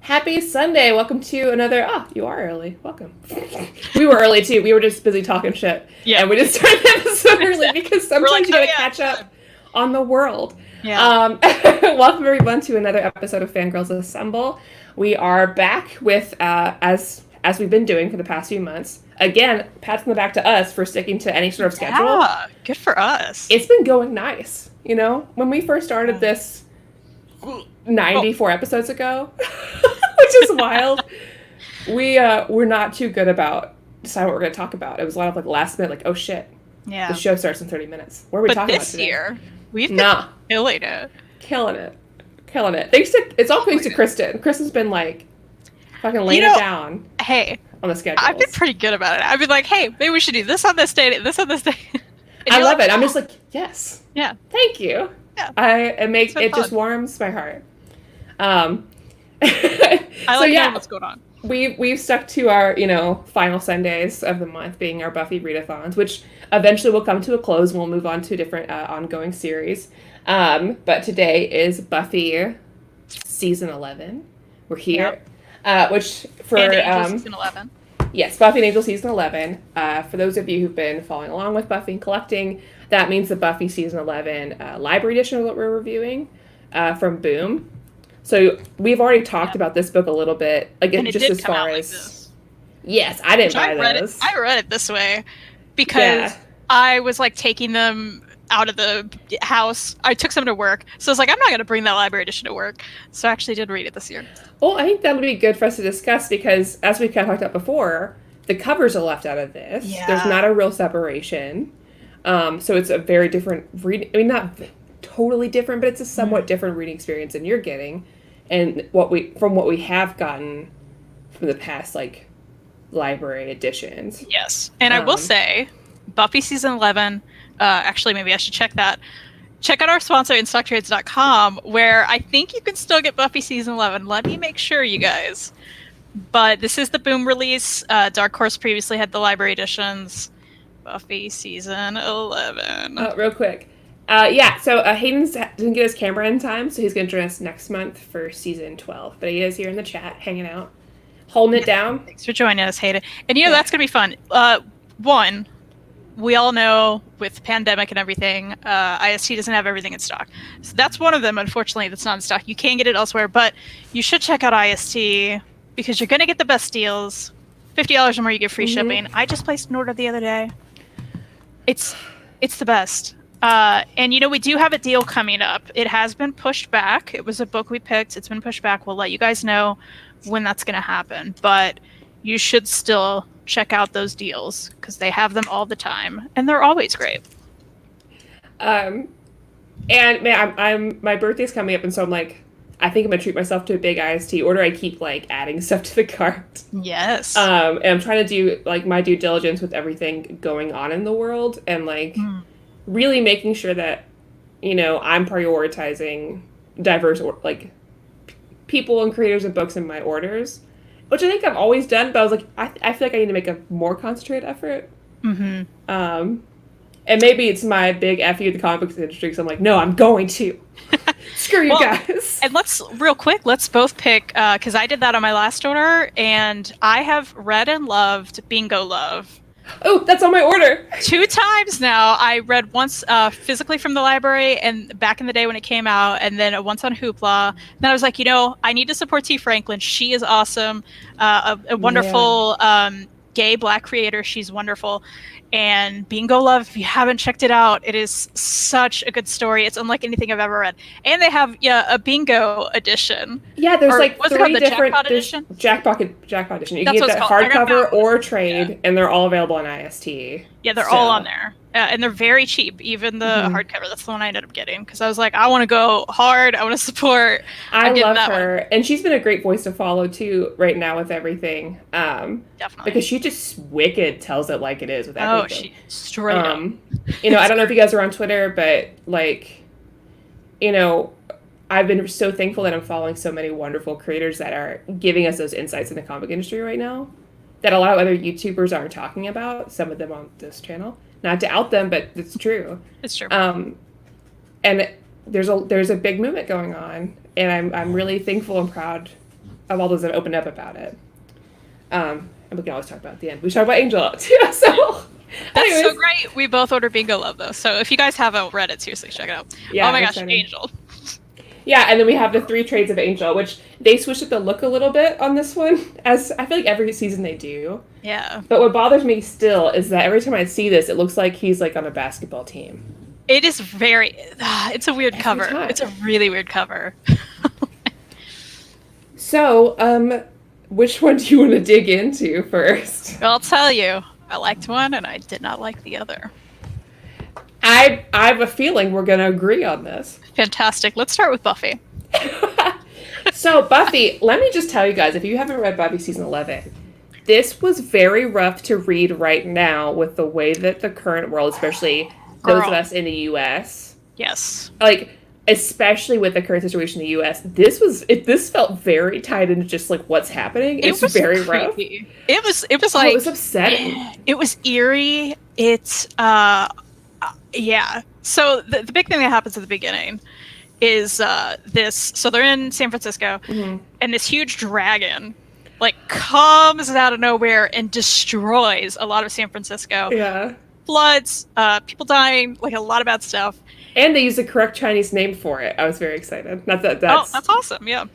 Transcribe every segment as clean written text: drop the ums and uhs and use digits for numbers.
Happy Sunday. Welcome to another... you are early. Welcome. We were early, too. We were just busy talking shit. Yeah. And we just started the episode early because sometimes you gotta catch up on the world. Yeah. Welcome, everyone, to another episode of Fangirlz Assemble. We are back with, as we've been doing for the past few months. Again, pats on the back to us for sticking to any sort of schedule. Yeah, good for us. It's been going nice. You know, when we first started this 94 episodes ago, which is wild, we're not too good about deciding what we're going to talk about. It was a lot of like last minute, like, oh shit, yeah, the show starts in 30 minutes. What are we talking about today? This year, we've been killing it. It's all thanks to Kristen. Kristen's been like fucking laying it down. Hey, on the schedule. I've been pretty good about it. I've been like, hey, maybe we should do this on this day, this on this day. I love it. I'm just like, yes. Yeah. Thank you. Yeah. It just warms my heart. I like knowing what's going on. We've stuck to our, final Sundays of the month being our Buffy readathons, which eventually will come to a close and we'll move on to a different ongoing series. But today is Buffy season 11. We're here. Yep. Which for season 11. Yes, Buffy and Angel season 11. For those of you who've been following along with Buffy and collecting, that means the Buffy season 11 library edition is what we're reviewing from Boom. So we've already talked about this book a little bit. Again, just as far as this. Yes, I didn't buy those. I read it this way because I was like taking them out of the house. I took some to work, so I was like, I'm not going to bring that library edition to work. So I actually did read it this year. Well, I think that would be good for us to discuss because, as we kind of talked about before, the covers are left out of this. Yeah. There's not a real separation. So it's a very different reading. I mean, not totally different, but it's a somewhat different reading experience than you're getting, and what we have gotten from the past like library editions. Yes, and I will say, Buffy season 11. Actually, maybe I should check that. Check out our sponsor, InStockTrades.com, where I think you can still get Buffy season 11. Let me make sure, you guys. But this is the Boom release. Dark Horse previously had the library editions. Buffy season 11. Real quick. So Hayden didn't get his camera in time, so he's going to join us next month for season 12. But he is here in the chat, hanging out, holding it down. Thanks for joining us, Hayden. And that's going to be fun. One, we all know with pandemic and everything, IST doesn't have everything in stock. So that's one of them, unfortunately, that's not in stock. You can get it elsewhere, but you should check out IST because you're going to get the best deals. $50 or more, you get free shipping. I just placed an order the other day. It's the best. And we do have a deal coming up. It has been pushed back. It was a book we picked. It's been pushed back. We'll let you guys know when that's going to happen. But you should still check out those deals because they have them all the time and they're always great. And man, my birthday's coming up, and so I'm like, I think I'm gonna treat myself to a big IST order. I keep like adding stuff to the cart. Yes. And I'm trying to do like my due diligence with everything going on in the world, and like really making sure that I'm prioritizing diverse people and creators of books in my orders. Which I think I've always done, but I was like, I feel like I need to make a more concentrated effort. Mm-hmm. And maybe it's my big F you to the comic books industry, because I'm like, no, I'm going to. Screw you guys. And let's both pick, because I did that on my last order, and I have read and loved Bingo Love. Oh, that's on my order. 2 times now. I read once physically from the library and back in the day when it came out, and then once on Hoopla. Then I was like, I need to support T. Franklin. She is awesome. A wonderful gay Black creator. She's wonderful. And Bingo Love, if you haven't checked it out, it is such a good story. It's unlike anything I've ever read. And they have a bingo edition. Yeah, there's like 3 different Jackpot edition. Jackpot edition. You can get that hardcover or trade, and they're all available on IST. Yeah, they're all on there. And they're very cheap, even the hardcover. That's the one I ended up getting because I was like, I want to go hard. I want to support. I love her. And she's been a great voice to follow, too, right now with everything. Definitely. Because she just wicked tells it like it is with everything. Oh, she straight up. I don't know if you guys are on Twitter, but, I've been so thankful that I'm following so many wonderful creators that are giving us those insights in the comic industry right now that a lot of other YouTubers aren't talking about, some of them on this channel. Not to out them, but it's true. It's true. And there's a big movement going on, and I'm really thankful and proud of all those that opened up about it. And we can always talk about it at the end. We should talk about Angel too. So that's anyways. so great. We both ordered Bingo Love though, so if you guys haven't read it, seriously check it out. Yeah, oh my gosh, Angel. Yeah, and then we have the 3 Trades of Angel, which they switched up the look a little bit on this one, as I feel like every season they do. Yeah. But what bothers me still is that every time I see this, it looks like he's like on a basketball team. It is very. It's a weird cover. Time. It's a really weird cover. So, which one do you want to dig into first? Well, I'll tell you. I liked one, and I did not like the other. I have a feeling we're going to agree on this. Fantastic. Let's start with Buffy. So, Buffy, let me just tell you guys, if you haven't read Buffy season 11, this was very rough to read right now with the way that the current world, especially those of us in the U.S. Yes. Like, especially with the current situation in the U.S., this felt very tied into just, like, what's happening. It's very rough. It was like... it was upsetting. It was eerie. It's, yeah. So the big thing that happens at the beginning is so they're in San Francisco, and this huge dragon like comes out of nowhere and destroys a lot of San Francisco. Yeah. Floods, people dying, like a lot of bad stuff. And they use the correct Chinese name for it. I was very excited. Not that that's... Oh, that's awesome, yeah.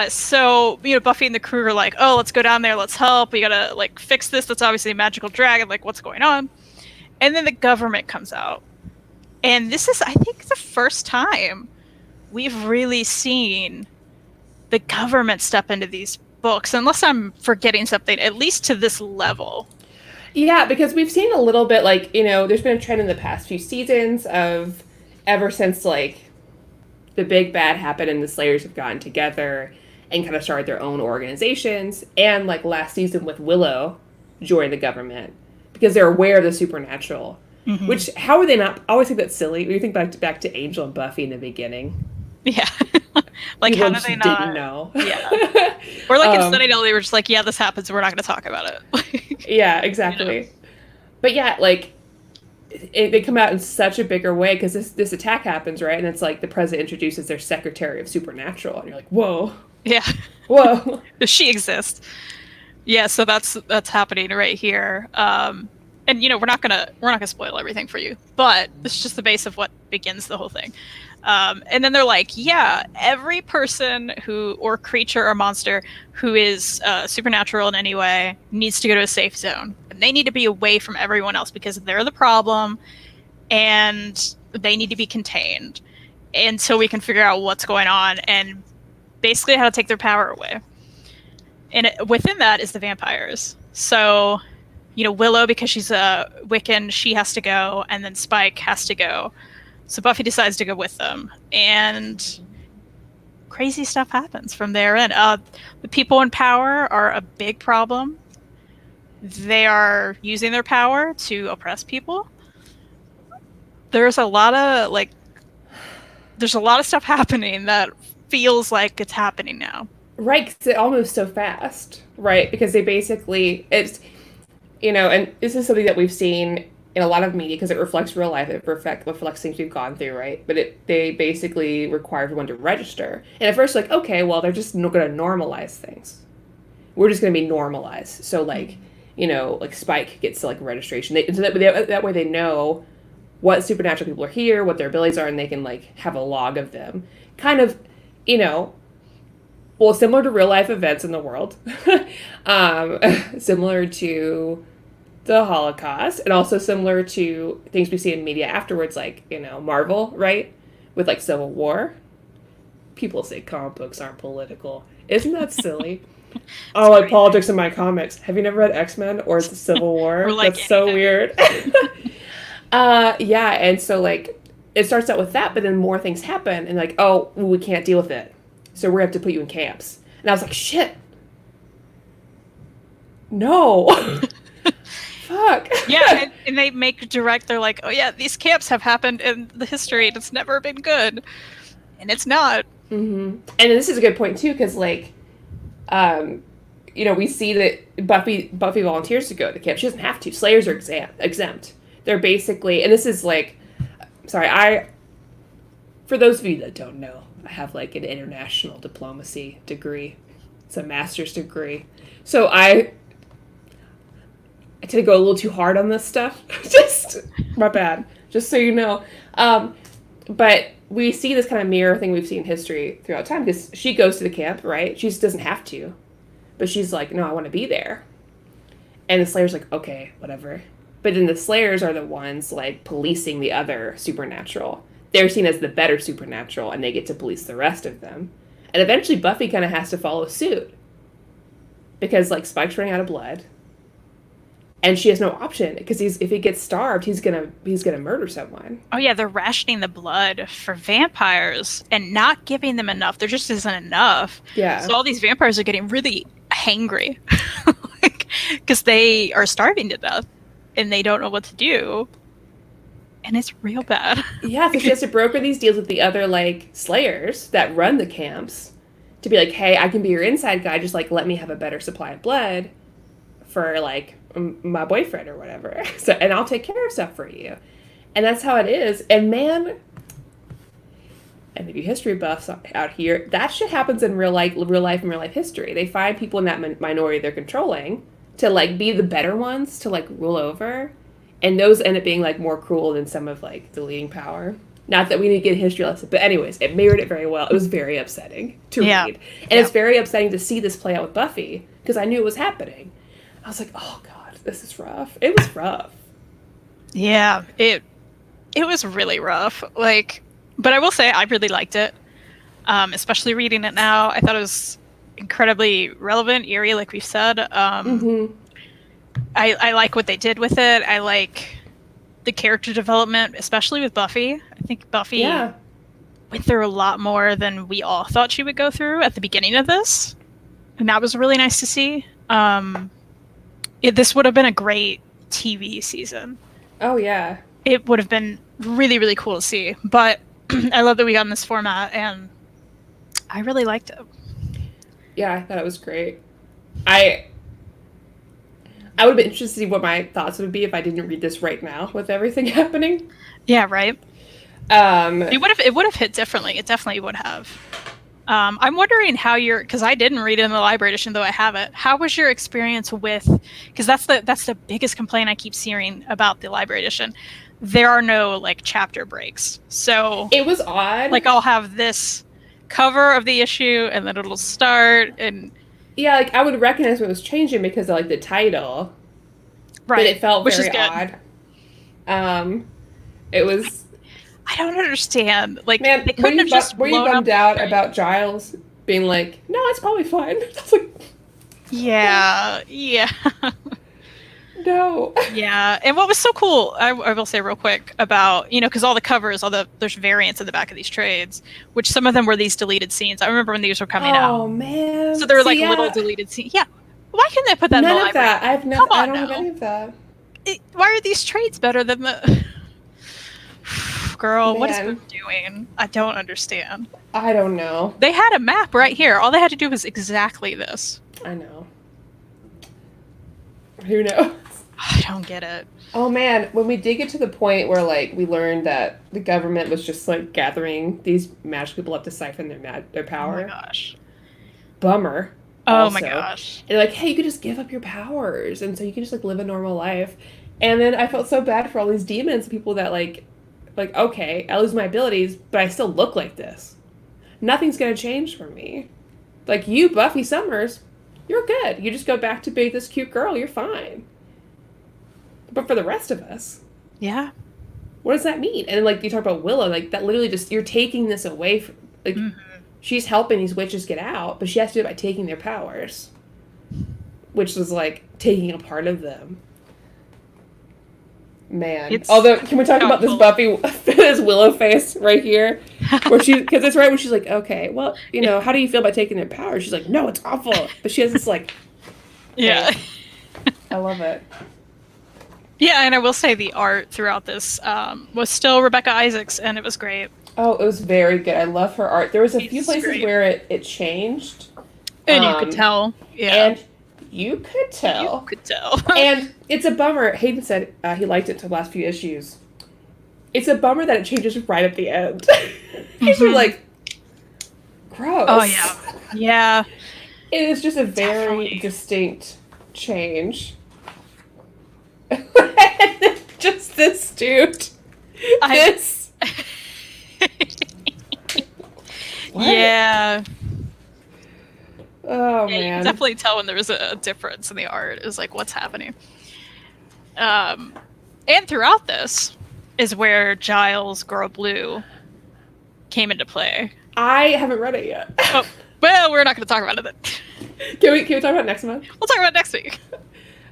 So, Buffy and the crew are like, oh, let's go down there, let's help, we gotta, like, fix this, that's obviously a magical dragon, like, what's going on? And then the government comes out. And this is, I think, the first time we've really seen the government step into these books, unless I'm forgetting something, at least to this level. Yeah, because we've seen a little bit, like, there's been a trend in the past few seasons of, ever since, like, the big bad happened and the Slayers have gotten together and kind of started their own organizations, and, like, last season with Willow joined the government because they're aware of the supernatural. Mm-hmm. Which, how are they not? I always think that's silly. When you think back to Angel and Buffy in the beginning. Yeah. Like, people how do they not? Didn't know. Yeah. Or, like, in Sunnydale, they were just like, yeah, this happens, we're not going to talk about it. Yeah, exactly. But, yeah, like, they come out in such a bigger way because this attack happens, right? And it's like the president introduces their Secretary of Supernatural. And you're like, whoa. Yeah. Whoa. Does she exist? Yeah, so that's happening right here. And we're not gonna spoil everything for you, but it's just the base of what begins the whole thing. And then they're like, yeah, every person or creature or monster who is supernatural in any way needs to go to a safe zone, and they need to be away from everyone else because they're the problem, and they need to be contained until we can figure out what's going on and basically how to take their power away. And within that is the vampires. So, Willow, because she's a Wiccan, she has to go, and then Spike has to go. So Buffy decides to go with them, and crazy stuff happens from there. And the people in power are a big problem. They are using their power to oppress people. There's a lot of stuff happening that feels like it's happening now. Right, because it all moves so fast, right? Because they basically, it's, and this is something that we've seen in a lot of media because it reflects real life, it reflects things we've gone through, right? But they basically require everyone to register. And at first, like, okay, well, they're just going to normalize things. We're just going to be normalized. So, like, like Spike gets, like, registration. So that way they know what supernatural people are here, what their abilities are, and they can, like, have a log of them. Kind of, well, similar to real life events in the world, similar to the Holocaust, and also similar to things we see in media afterwards, like, Marvel, right? With, like, Civil War. People say comic books aren't political. Isn't that silly? Oh, like politics in my comics. Have you never read X-Men or the Civil War? Or, like, that's so weird. Yeah, and so, like, it starts out with that, but then more things happen, and like, oh, we can't deal with it. So we're going to have to put you in camps. And I was like, shit. No. Fuck. Yeah, and they make they're like, oh yeah, these camps have happened in the history and it's never been good. And it's not. Mm-hmm. And this is a good point too, because like, we see that Buffy volunteers to go to the camp. She doesn't have to. Slayers are exempt. They're basically, and this is like, for those of you that don't know, I have like an international diplomacy degree. It's a master's degree. So I tend to go a little too hard on this stuff. Just, my bad. Just so you know. But we see this kind of mirror thing we've seen in history throughout time, because she goes to the camp, right? She just doesn't have to. But she's like, no, I want to be there. And the Slayer's like, okay, whatever. But then the Slayers are the ones, like, policing the other supernatural. They're seen as the better supernatural, and they get to police the rest of them. And eventually Buffy kind of has to follow suit. Because, like, Spike's running out of blood. And she has no option, because if he gets starved, he's gonna murder someone. Oh yeah, they're rationing the blood for vampires and not giving them enough. There just isn't enough. Yeah. So all these vampires are getting really hangry, because they are starving to death, and they don't know what to do. And it's real bad. Yeah, so she has to broker these deals with the other, like, Slayers that run the camps to be like, hey, I can be your inside guy, just, like, let me have a better supply of blood for, like, my boyfriend or whatever. So, and I'll take care of stuff for you. And that's how it is. And man, and maybe history buffs out here, that shit happens in real life and real life history. They find people in that minority they're controlling to, like, be the better ones to, like, rule over. And those end up being, like, more cruel than some of, like, the leading power. Not that we need to get a history lesson, but anyways, it mirrored it very well. It was very upsetting to read. And it's very upsetting to see this play out with Buffy, because I knew it was happening. I was like, oh god, this is rough. It was rough. Yeah, it was really rough. Like, but I will say I really liked it. Especially reading it now. I thought it was incredibly relevant, eerie, like we've said. I like what they did with it. I like the character development, especially with Buffy. I think Buffy went through a lot more than we all thought she would go through at the beginning of this. And that was really nice to see. This would have been a great TV season. Oh, yeah. It would have been really, really cool to see. But I love that we got in this format, and I really liked it. Yeah, I thought it was great. I would have been interested to see what my thoughts would be if I didn't read this right now with everything happening. Yeah, right. It would have hit differently. It definitely would have. I'm wondering how because I didn't read it in the library edition, though I have it. How was your experience with, because that's the biggest complaint I keep hearing about the library edition. There are no, like, chapter breaks. So it was odd. Like, I'll have this cover of the issue, and then it'll start, and yeah, like, I would recognize what was changing because of, like, the title. Right. But it felt very odd. It was... I don't understand. Like, man, they couldn't have just were you bummed out about Giles being like, no, it's probably fine? It's like... Yeah. No. Yeah, and what was so cool, I will say real quick about, because all the covers, there's variants in the back of these trades, which some of them were these deleted scenes. I remember when these were coming out. Oh, man. So there were, little deleted scenes. Yeah. Why couldn't they put that in the library? None of that. I don't have any of that. Why are these trades better than the... Girl, man. What is it doing? I don't understand. I don't know. They had a map right here. All they had to do was exactly this. I know. Who knows? I don't get it. Oh man, when we did get to the point where, like, we learned that the government was just, like, gathering these magic people up to siphon their power. Oh my gosh. Bummer. Oh also. my gosh. And like, hey, you could just give up your powers, and so you can just, like, live a normal life. And then I felt so bad for all these demons, people that, like, okay, I lose my abilities, but I still look like this. Nothing's gonna change for me. Like, you, Buffy Summers, you're good. You just go back to being this cute girl, you're fine. But for the rest of us, yeah, what does that mean? And like, you talk about Willow, like, that literally just, you're taking this away from, like, she's helping these witches get out, but she has to do it by taking their powers, which was like taking a part of them. Man, although, can we talk about this Buffy, this Willow face right here, where because it's right when she's like, okay, well, how do you feel about taking their powers? She's like, no, it's awful, but she has this, like, yeah, I love it. Yeah, and I will say the art throughout this was still Rebecca Isaacs, and it was great. Oh, it was very good. I love her art. There was a few places where it changed. And you could tell. Yeah. And you could tell. You could tell. And it's a bummer. Hayden said he liked it to the last few issues. It's a bummer that it changes right at the end. You're like, gross. Oh, yeah. Yeah. It is just a very Definitely. distinct change. Just this dude. I This. What? Yeah. Oh Yeah, you can man. definitely tell when there was a difference in the art. It was like, what's happening? And throughout this is where Giles Grow Blue came into play. I haven't read it yet. Oh, well, we're not going to talk about it then. Can we talk about it next month? We'll talk about it next week.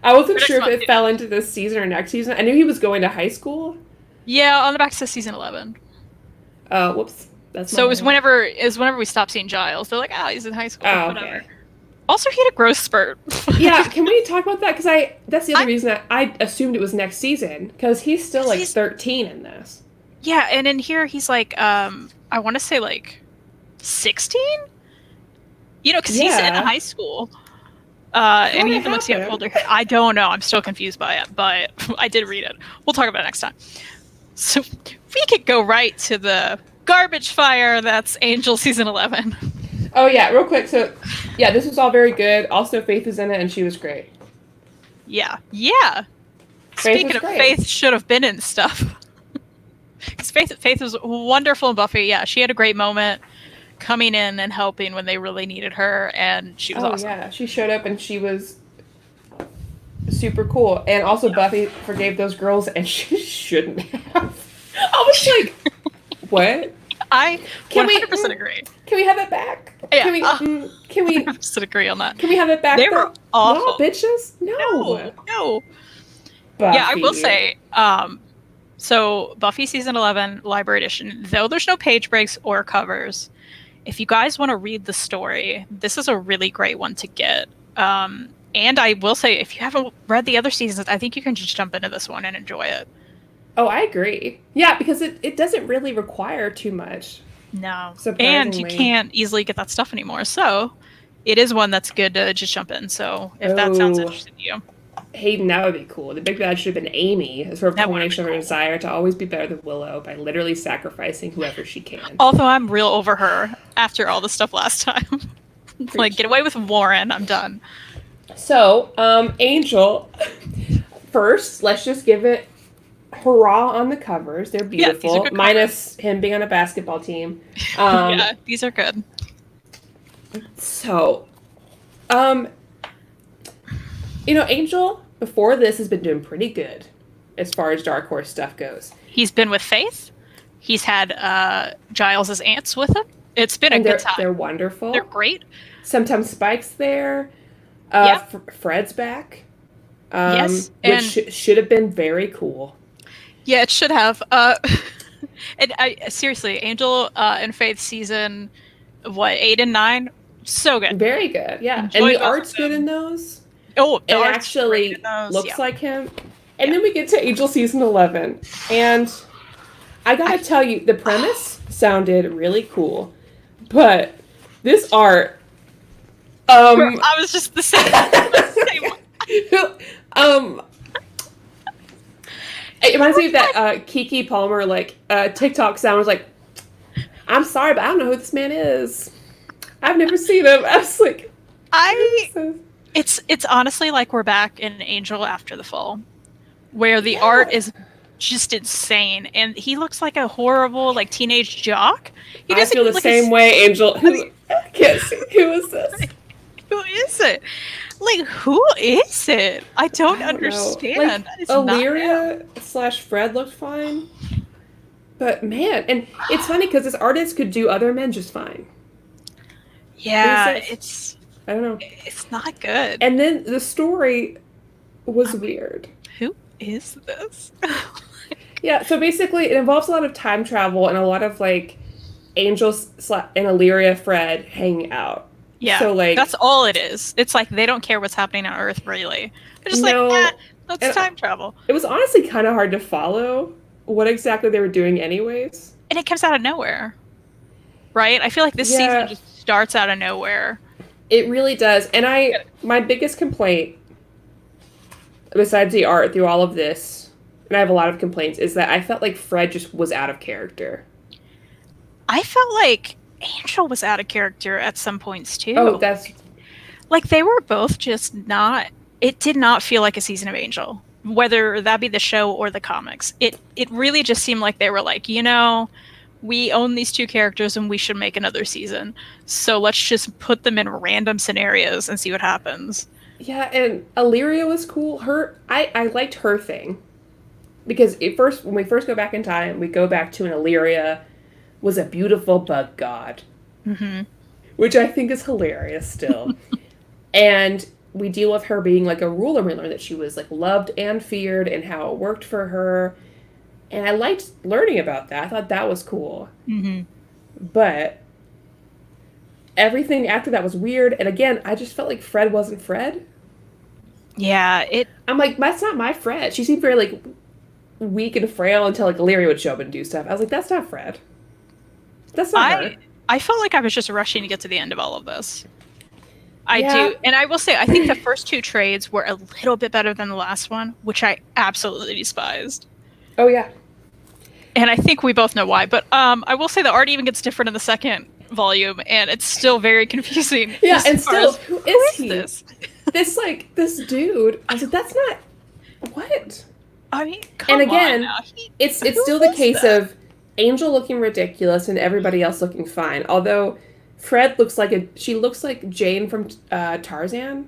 I wasn't Next sure if month, it yeah. fell into this season or next season. I knew he was going to high school. Yeah, on the back says season 11. Whoops. That's So it was whenever we stopped seeing Giles. They're like, oh, he's in high school. Oh, Whatever. okay. Also, he had a growth spurt. Yeah, can we talk about that? Because that's the other reason that I assumed it was next season. Because he's still like 13 in this. Yeah, and in here he's like, I want to say like 16? You know, because he's in high school. And even looks like older. I don't know. I'm still confused by it, but I did read it. We'll talk about it next time. So we could go right to the garbage fire. That's Angel season 11. Oh yeah, real quick. So yeah, this was all very good. Also, Faith was in it, and she was great. Yeah. Faith Speaking of Faith, should have been in stuff. Because Faith was wonderful in Buffy. Yeah, she had a great moment coming in and helping when they really needed her, and she was awesome. Yeah, she showed up and she was super cool. And also Buffy forgave those girls, and she shouldn't have. I was like, what? I 100% agree. Can we have it back? Yeah, can we 100% agree on that. Can we have it back? They were awful. No, bitches. No. Buffy. Yeah, I will say. So Buffy season 11 library edition. Though there's no page breaks or covers, if you guys want to read the story, this is a really great one to get. And I will say, if you haven't read the other seasons, I think you can just jump into this one and enjoy it. Oh, I agree. Yeah, because it doesn't really require too much. No. And you can't easily get that stuff anymore. So it is one that's good to just jump in. So if that sounds interesting to you. Hayden, that would be cool. The big bad should have been Amy, a sort of culmination of her desire to always be better than Willow by literally sacrificing whoever she can. Although I'm real over her after all the stuff last time. Like, get away with Warren. I'm done. So, Angel, first, let's just give it hurrah on the covers. They're beautiful, minus him being on a basketball team. Yeah, these are good. So, Angel, before this, has been doing pretty good as far as Dark Horse stuff goes. He's been with Faith. He's had Giles' aunts with him. It's been a good time. They're wonderful. They're great. Sometimes Spike's there. Fred's back. Yes. Which should have been very cool. Yeah, it should have. And seriously, Angel and Faith season, 8 and 9? So good. Very good, yeah. And the art's good in those. Oh, it actually looks like him. And then we get to Angel season 11. And I gotta tell you, the premise sounded really cool. But this art... I was just the same. It reminds me of that Kiki Palmer TikTok sound. Was like, I'm sorry, but I don't know who this man is. I've never seen him. I was like, It's honestly like we're back in Angel After the Fall, where the art is just insane, and he looks like a horrible teenage jock. I feel the same way, Angel. I can't see. Who is this? Who is it? Who is it? I don't understand. Illyria / Fred looked fine. But man, and it's funny because this artist could do other men just fine. Yeah, I don't know. It's not good. And then the story was weird. Who is this? Yeah, so basically it involves a lot of time travel and a lot of Angel and Illyria Fred hanging out. Yeah, so that's all it is. It's they don't care what's happening on Earth, really. They're just let's time travel. It was honestly kind of hard to follow what exactly they were doing anyways. And it comes out of nowhere, right? I feel like this season just starts out of nowhere. It really does. And my biggest complaint, besides the art through all of this, and I have a lot of complaints, is that I felt like Fred just was out of character. I felt like Angel was out of character at some points too. Oh, that's Like, they were both just not, it did not feel like a season of Angel, whether that be the show or the comics. It really just seemed like they were like, we own these two characters and we should make another season. So let's just put them in random scenarios and see what happens. Yeah, and Illyria was cool. I liked her thing. Because when we first go back in time, we go back to an Illyria was a beautiful bug god. Mm-hmm. Which I think is hilarious still. And we deal with her being like a ruler. We learn that she was like loved and feared and how it worked for her. And I liked learning about that. I thought that was cool. Mm-hmm. But everything after that was weird. And again, I just felt like Fred wasn't Fred. Yeah, I'm like, that's not my Fred. She seemed very like weak and frail until like Illyria would show up and do stuff. I was like, that's not Fred. That's not her. I felt like I was just rushing to get to the end of all of this. I do. And I will say, I think the first two trades were a little bit better than the last one, which I absolutely despised. Oh, yeah. And I think we both know why. But I will say the art even gets different in the second volume, and it's still very confusing. Yeah, and still, who is he? This? this dude. I was like, that's not... What? I mean, come on. And again, now. It's still the case of Angel looking ridiculous and everybody else looking fine. Although Fred looks like she looks like Jane from Tarzan.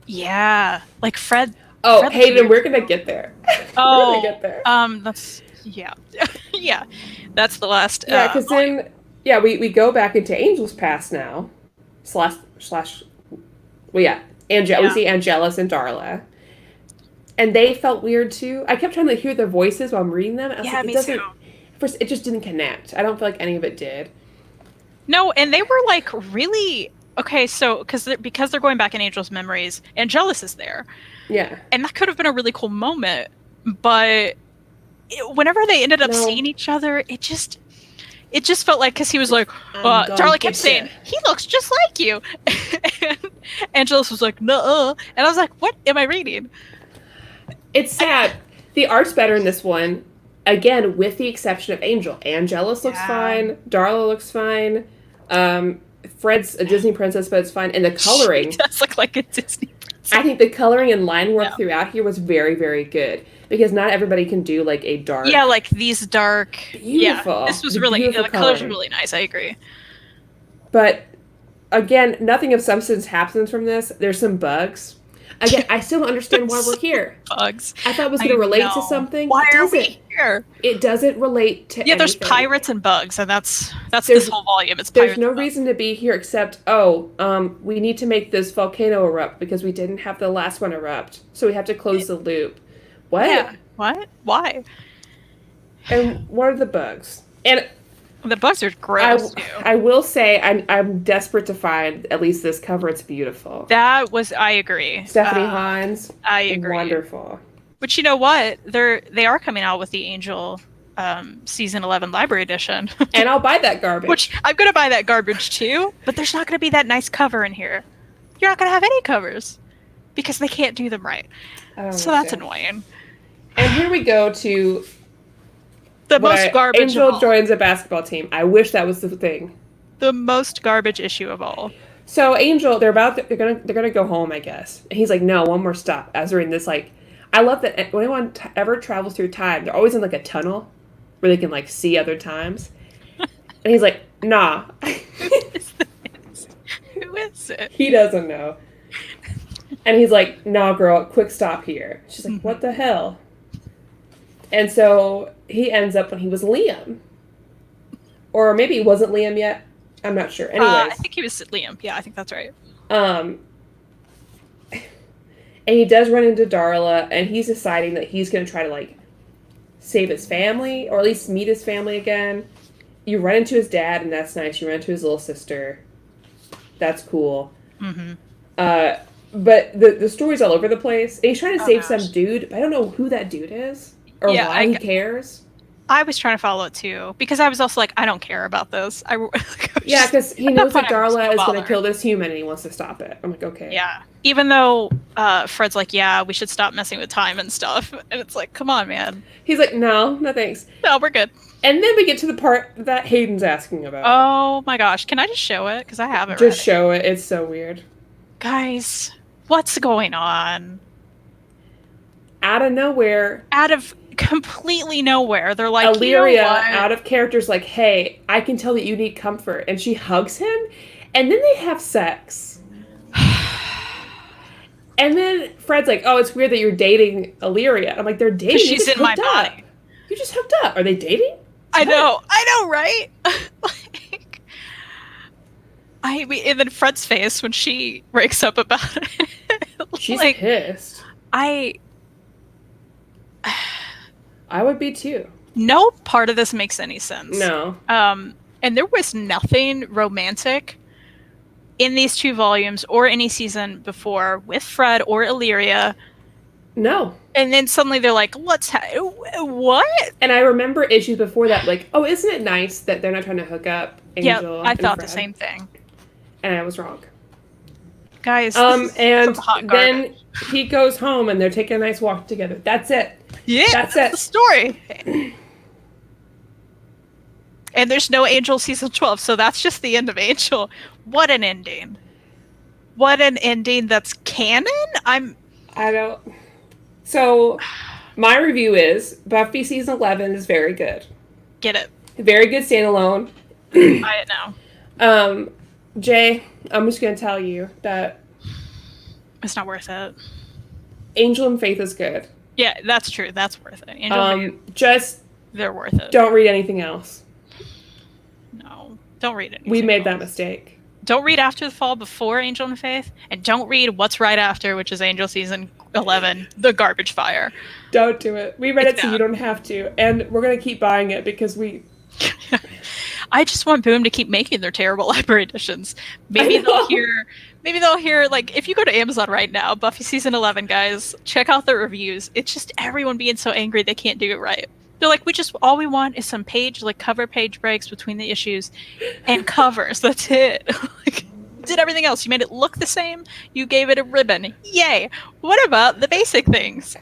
Yeah, like Fred. Oh, Fred Hayden, we're gonna get there. Oh, we're gonna get there. That's yeah, that's the last. Yeah, because then we go back into Angel's past now. Well, yeah, we see Angelus and Darla. And they felt weird too. I kept trying to hear their voices while I'm reading them. I was like, me too. First, it just didn't connect. I don't feel like any of it did. No, and they were like really okay. So because they're going back in Angel's memories, Angelus is there. Yeah, and that could have been a really cool moment, but whenever they ended up seeing each other, it just felt like because he was like, Darla kept saying he looks just like you, and Angelus was like, no, and I was like, what am I reading? It's sad. The art's better in this one. Again, with the exception of Angel. Angelus looks fine. Darla looks fine. Fred's a Disney princess, but it's fine. And the coloring... She does look like a Disney princess. I think the coloring and line work throughout here was very, very good. Because not everybody can do, like, a dark... Yeah, like, these dark... Beautiful. Yeah, this was really... the colors were really nice, I agree. But, again, nothing of substance happens from this. There's some bugs. Again, I still don't understand why we're here. Bugs. I thought it was going to relate to something. Why are we here? It doesn't relate to anything. There's pirates and bugs, and that's this whole volume. It's pirates. There's no reason to be here except, we need to make this volcano erupt because we didn't have the last one erupt. So we have to close the loop. What? Yeah. What? Why? And what are the bugs? And the bugs are gross. I will say I'm desperate to find at least this cover. It's beautiful. I agree. Stephanie Hines. I agree. Wonderful. But you know what? They are coming out with the Angel season 11 library edition. And I'll buy that garbage. Which I'm going to buy that garbage too, but there's not going to be that nice cover in here. You're not going to have any covers because they can't do them right. So that's annoying. And here we go to the most garbage. Angel joins a basketball team. I wish that was the thing. The most garbage issue of all. So Angel, they're gonna go home, I guess. And he's like, no, one more stop. As we're in this, like, I love that when anyone ever travels through time, they're always in like a tunnel where they can like see other times. And he's like, nah. Who is it? He doesn't know. And he's like, nah, girl, quick stop here. She's like, what the hell? And so he ends up when he was Liam. Or maybe he wasn't Liam yet. I'm not sure. Anyways. I think he was Liam. Yeah, I think that's right. And he does run into Darla, and he's deciding that he's going to try to, like, save his family, or at least meet his family again. You run into his dad, and that's nice. You run into his little sister. That's cool. Mm-hmm. But the story's all over the place. And he's trying to save some dude, but I don't know who that dude is. Or why he cares. I was trying to follow it too because I was also like, I don't care about this. Yeah, because he knows that Darla is going to kill this human and he wants to stop it. I'm like, okay. Yeah. Even though Fred's like, yeah, we should stop messing with time and stuff. And it's like, come on, man. He's like, no thanks. No, we're good. And then we get to the part that Hayden's asking about. Oh my gosh. Can I just show it? Because I haven't read it. Just show it. It's so weird. Guys, what's going on? Out of nowhere, Out of completely nowhere, they're like, you know Illyria, what? out of character's like, hey, I can tell that you need comfort. And she hugs him, and then they have sex. And then Fred's like, oh, it's weird that you're dating Illyria. I'm like, they're dating? Because she's in my body. You just hooked up. Are they dating? I know, right? Like, and then Fred's face when she breaks up about it. She's like, pissed. I would be too. No part of this makes any sense. No. And there was nothing romantic in these 2 volumes or any season before with Fred or Illyria. No. And then suddenly they're like, what? And I remember issues before that, like, oh, isn't it nice that they're not trying to hook up Angel I thought Fred? The same thing. And I was wrong. Guys, and then he goes home and they're taking a nice walk together. That's it. Yeah, that's the story. And there's no Angel season 12, so that's just the end of Angel. What an ending. What an ending that's canon? I don't... So, my review is Buffy season 11 is very good. Get it. Very good standalone. Buy it now. Jay, I'm just going to tell you that... It's not worth it. Angel and Faith is good. Yeah, that's true. That's worth it. Angel and Faith, just... They're worth it. Don't read anything else. No, don't read anything We made else. that mistake. Don't read After the Fall before Angel and Faith, and don't read what's right after, which is Angel season 11, The Garbage Fire. Don't do it. We read it so you don't have to, and we're going to keep buying it because we... I just want Boom to keep making their terrible library editions. Maybe they'll hear, like, if you go to Amazon right now, Buffy season 11, guys, check out the reviews. It's just everyone being so angry they can't do it right. They're like, all we want is some cover page breaks between the issues and covers. That's it. Like, did everything else. You made it look the same. You gave it a ribbon. Yay. What about the basic things?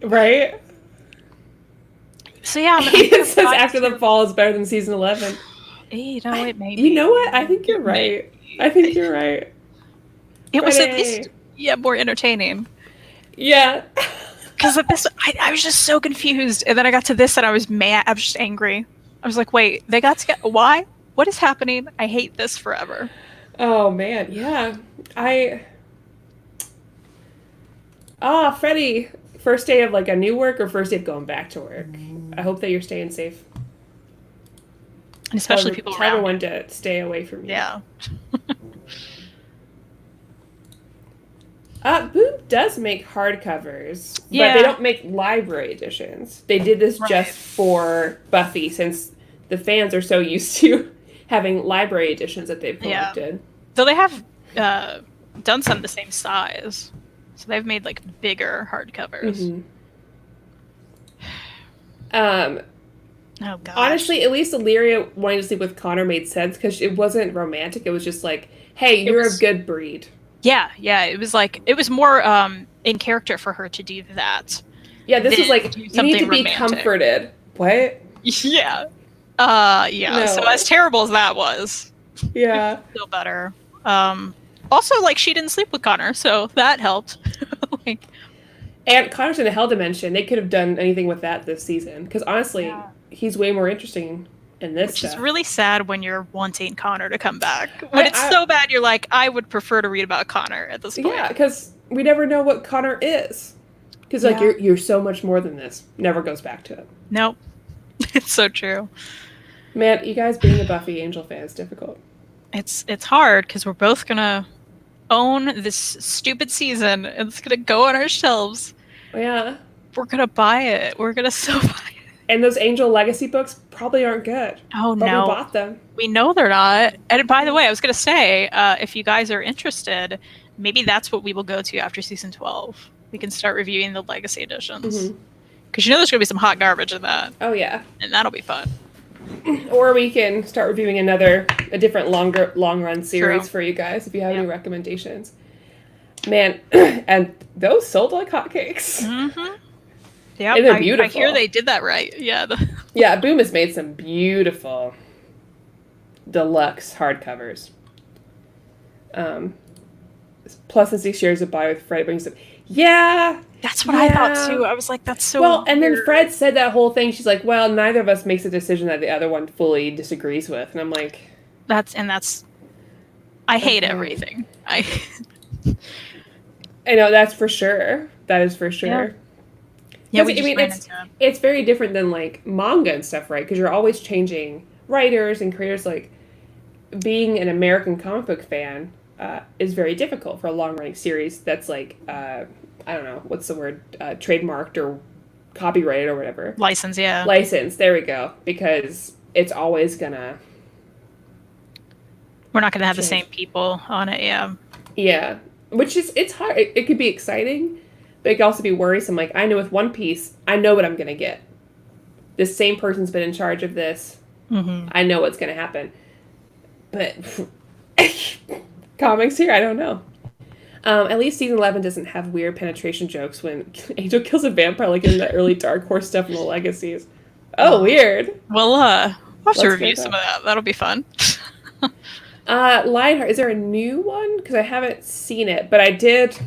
Right? So yeah. It says After the Fall is better than season 11. You know, it may be. You know what? I think you're right. It was at least, more entertaining. Yeah. Because at this, I was just so confused. And then I got to this and I was mad. I was just angry. I was like, wait, they got together? Why? What is happening? I hate this forever. Oh, man. Yeah. Freddie, first day of, like, a new work or first day of going back to work? I hope that you're staying safe. And especially people around. Tell everyone to stay away from you. Yeah. Boom does make hardcovers, but they don't make library editions. They did this just for Buffy, since the fans are so used to having library editions that they've collected. Yeah. Though they have done some the same size. So they've made, like, bigger hardcovers. Mm-hmm. Oh, gosh. Honestly, at least Illyria wanting to sleep with Connor made sense, because it wasn't romantic. It was just like, hey, you're a good breed. Yeah. It was more in character for her to do that. Yeah, this was like, you need to be comforted. What? Yeah. No. So as terrible as that was. Yeah. Still better. Also, like, she didn't sleep with Connor, so that helped. And Connor's in a hell dimension. They could have done anything with that this season. Because honestly, he's way more interesting in this stuff. Which is really sad when you're wanting Connor to come back. When it's so bad, you're like, I would prefer to read about Connor at this point. Yeah, because we never know what Connor is. Because, like, you're so much more than this. Never goes back to it. Nope. It's so true. Man, you guys being a Buffy Angel fan is difficult. It's hard, because we're both going to own this stupid season, and it's going to go on our shelves. Yeah. We're going to buy it. We're going to so buy it. And those Angel Legacy books probably aren't good. Oh, but no. we bought them. We know they're not. And by the way, I was going to say, if you guys are interested, maybe that's what we will go to after season 12. We can start reviewing the Legacy editions. Because you know there's going to be some hot garbage in that. Oh, yeah. And that'll be fun. Or we can start reviewing a different long-run series for you guys if you have any recommendations. Man, and those sold like hotcakes. Mm-hmm. Yeah, and they're beautiful. I hear they did that right. Yeah. Yeah, Boom has made some beautiful deluxe hardcovers. plus the 6 years of Bye with Fred brings up. Yeah. That's what I thought too. I was like, that's so well, and weird. then Fred said that whole thing. She's like, well, neither of us makes a decision that the other one fully disagrees with. And I'm like, I hate everything. I know, that's for sure. That is for sure. Yeah, we just ran into it. It's very different than, like, manga and stuff, right? Because you're always changing writers and creators. Like, being an American comic book fan is very difficult for a long-running series that's, like, I don't know, what's the word? Trademarked or copyrighted or whatever. License, yeah. License, there we go. Because it's always gonna... We're not gonna have the same people on it, yeah. Yeah. Which is, it's hard. It could be exciting, but it could also be worrisome. Like, I know with One Piece, I know what I'm gonna get. This same person's been in charge of this. Mm-hmm. I know what's gonna happen. But comics here, I don't know. At least season 11 doesn't have weird penetration jokes when Angel kills a vampire, like in the early Dark Horse stuff in the Legacies. Oh, weird. Well, we'll have to review some of that. That'll be fun. Lionheart, is there a new one? Because I haven't seen it, but I did.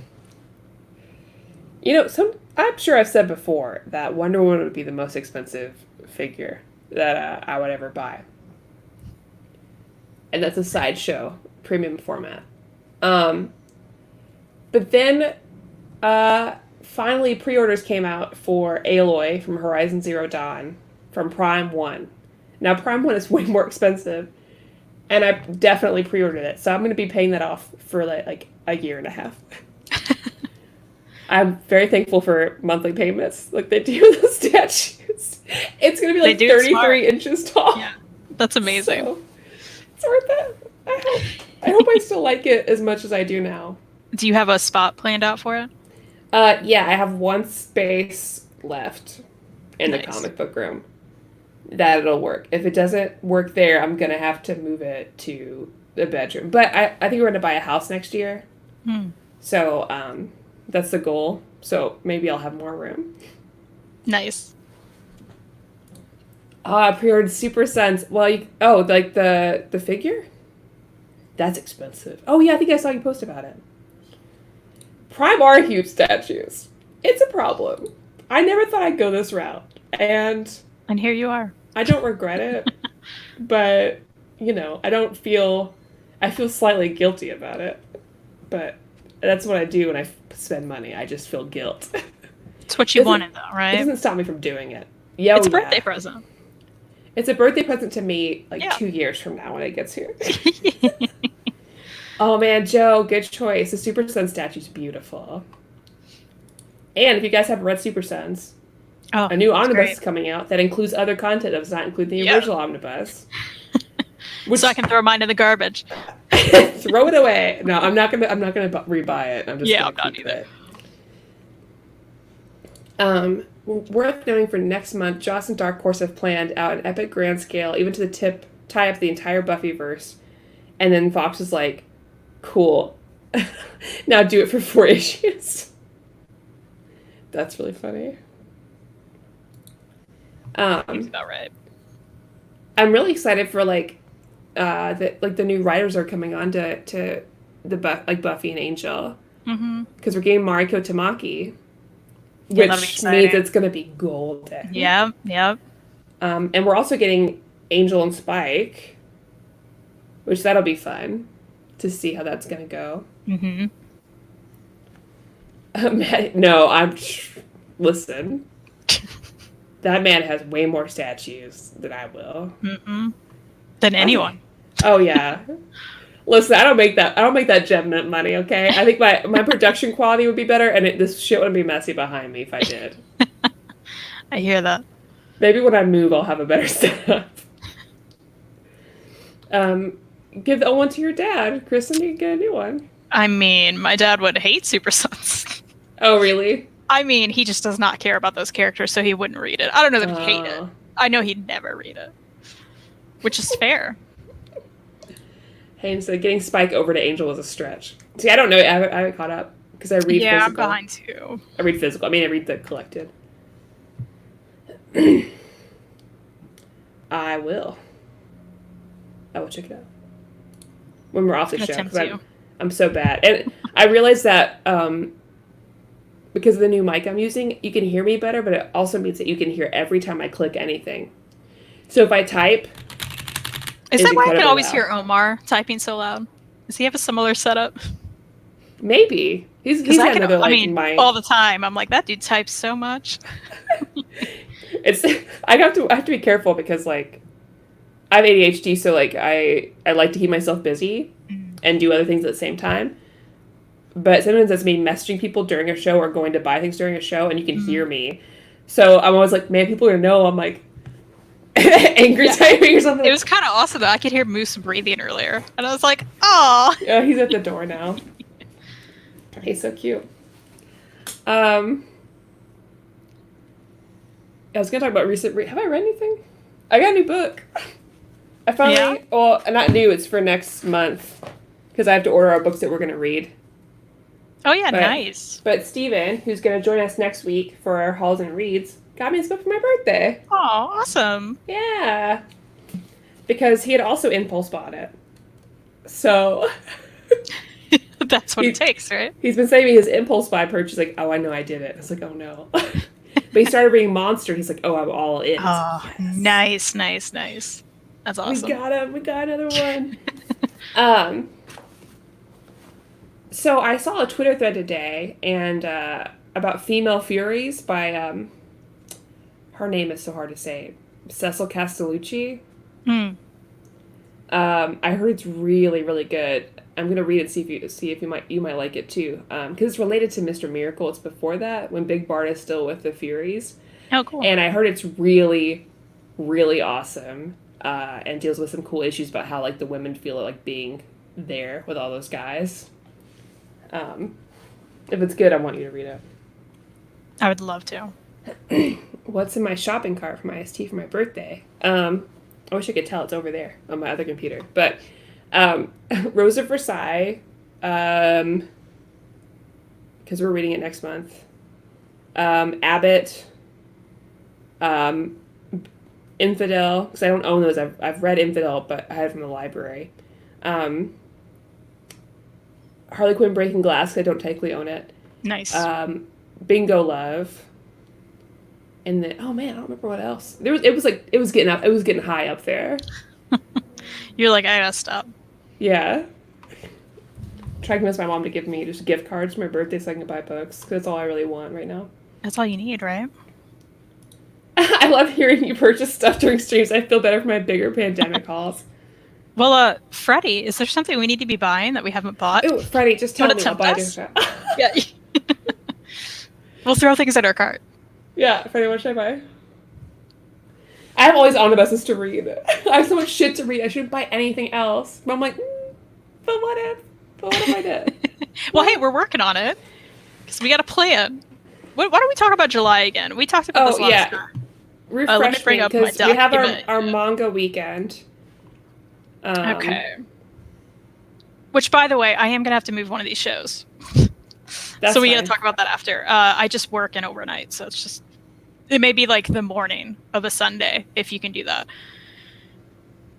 You know, I'm sure I've said before that Wonder Woman would be the most expensive figure that I would ever buy. And that's a sideshow premium format. But then, finally, pre-orders came out for Aloy from Horizon Zero Dawn from Prime 1. Now, Prime 1 is way more expensive, and I definitely pre-ordered it, so I'm going to be paying that off for, like a year and a half. I'm very thankful for monthly payments, like they do with the statues. It's going to be like 33 inches tall. Yeah, that's amazing. So, it's worth it. I hope I still like it as much as I do now. Do you have a spot planned out for it? Yeah, I have one space left in the comic book room. That'll work. If it doesn't work there, I'm going to have to move it to the bedroom. But I think we're going to buy a house next year. So that's the goal. So maybe I'll have more room. Nice. I pre-ordered Super Sons. Well, like the figure? That's expensive. Oh, yeah, I think I saw you post about it. Prime are huge statues. It's a problem. I never thought I'd go this route. And here you are. I don't regret it. But, I feel slightly guilty about it. But that's what I do when I spend money. I just feel guilt. It's what you wanted, though, right? It doesn't stop me from doing it. Yeah, it's a birthday present. It's a birthday present to me, 2 years from now when it gets here. Oh, man, Joe, good choice. The Super Sun statue's beautiful. And if you guys have read Super Sons, a new omnibus is coming out that includes other content that does not include the original omnibus. So I can throw mine in the garbage. Throw it away. No, I'm not gonna rebuy it. I'm just I'm not either. Worth knowing for next month, Joss and Dark Horse have planned out an epic grand scale, even to the tip, tie up the entire Buffyverse. And then Fox was like, cool. Now do it for 4 issues. That's really funny. Seems about right. I'm really excited for the new writers are coming on to the Buffy and Angel. Because we're getting Mariko Tamaki. Which means it's going to be golden. Yeah. And we're also getting Angel and Spike, which that'll be fun to see how that's going to go. Listen. That man has way more statues than I will. Than anyone. Oh, yeah. Listen, I don't make that gem mint money, okay? I think my production quality would be better, and this shit would be messy behind me if I did. I hear that. Maybe when I move, I'll have a better setup. Give the old one to your dad. Kristen, you can get a new one. I mean, my dad would hate Super Sons. Oh, really? I mean, he just does not care about those characters, so he wouldn't read it. I don't know that he'd hate it. I know he'd never read it. Which is fair. Hey, so getting Spike over to Angel was a stretch. See, I don't know. I haven't caught up because I read physical. Yeah, I'm behind too. I read physical. I read the collected. I will check it out when we're off the show. 'Cause I'm so bad. And I realized that because of the new mic I'm using, you can hear me better, but it also means that you can hear every time I click anything. So if I type, is that why I can always loud. hear Omar typing so loud? Does he have a similar setup? Maybe he's got another mic. all the time. I'm like, that dude types so much. It's I have to be careful because like I have ADHD, so like I like to keep myself busy and do other things at the same time. But sometimes that's me messaging people during a show or going to buy things during a show, and you can hear me. So I'm always like, man, people are gonna know I'm like angry typing or something. It was kind of awesome though. I could hear Moose breathing earlier, and I was like, oh. Yeah, he's at the door now. He's so cute. I was gonna talk about recent. Have I read anything? I got a new book. I finally, well, not new. It's for next month because I have to order our books that we're gonna read. Oh yeah, nice. But Steven, who's gonna join us next week for our Halls and Reads, got me this book for my birthday. Oh, awesome. Yeah, because he had also impulse bought it. So that's what it takes, right? He's been saving his impulse buy purchase. Like, oh, I know I did it. I was like, oh no. But he started reading Monster. He's like, oh, I'm all in. Oh, yes. Nice. That's awesome. We got him. We got another one. So I saw a Twitter thread today and about Female Furies by her name is so hard to say, Cecil Castellucci. I heard it's really, really good. I'm gonna read it and see if you might like it too. Because it's related to Mr. Miracle. It's before that when Big Bart is still with the Furies. Oh, cool. And I heard it's really, really awesome. And deals with some cool issues about how like the women feel like being there with all those guys. If it's good, I want you to read it. I would love to. What's in my shopping cart for my IST for my birthday? I wish I could tell it's over there on my other computer. But Rose of Versailles, because we're reading it next month. Abbott, Infidel, because I don't own those. I've read Infidel, but I had it from the library. Harley Quinn Breaking Glass, I don't technically own it. Nice. Bingo Love. And then, oh man, I don't remember what else. It was getting high up there. You're like, I gotta stop. Yeah. Trying to convince my mom to give me just gift cards for my birthday so I can buy books, because that's all I really want right now. That's all you need, right? I love hearing you purchase stuff during streams. I feel better for my bigger pandemic hauls. Well, Freddie, is there something we need to be buying that we haven't bought? Oh, Freddie, just tell me. I'll buy it. Yeah. We'll throw things in our cart. Yeah, Freddie, what should I buy? I have all these omnibuses to read. I have so much shit to read. I shouldn't buy anything else. But I'm like, but what if? But what if I did? Well, hey, we're working on it. Because we got a plan. Why don't we talk about July again? We talked about this last time. Refresh me, because we have our manga weekend. Okay. Which, by the way, I am going to have to move one of these shows. So we got to talk about that after. I just work in overnight, so it may be like the morning of a Sunday, if you can do that.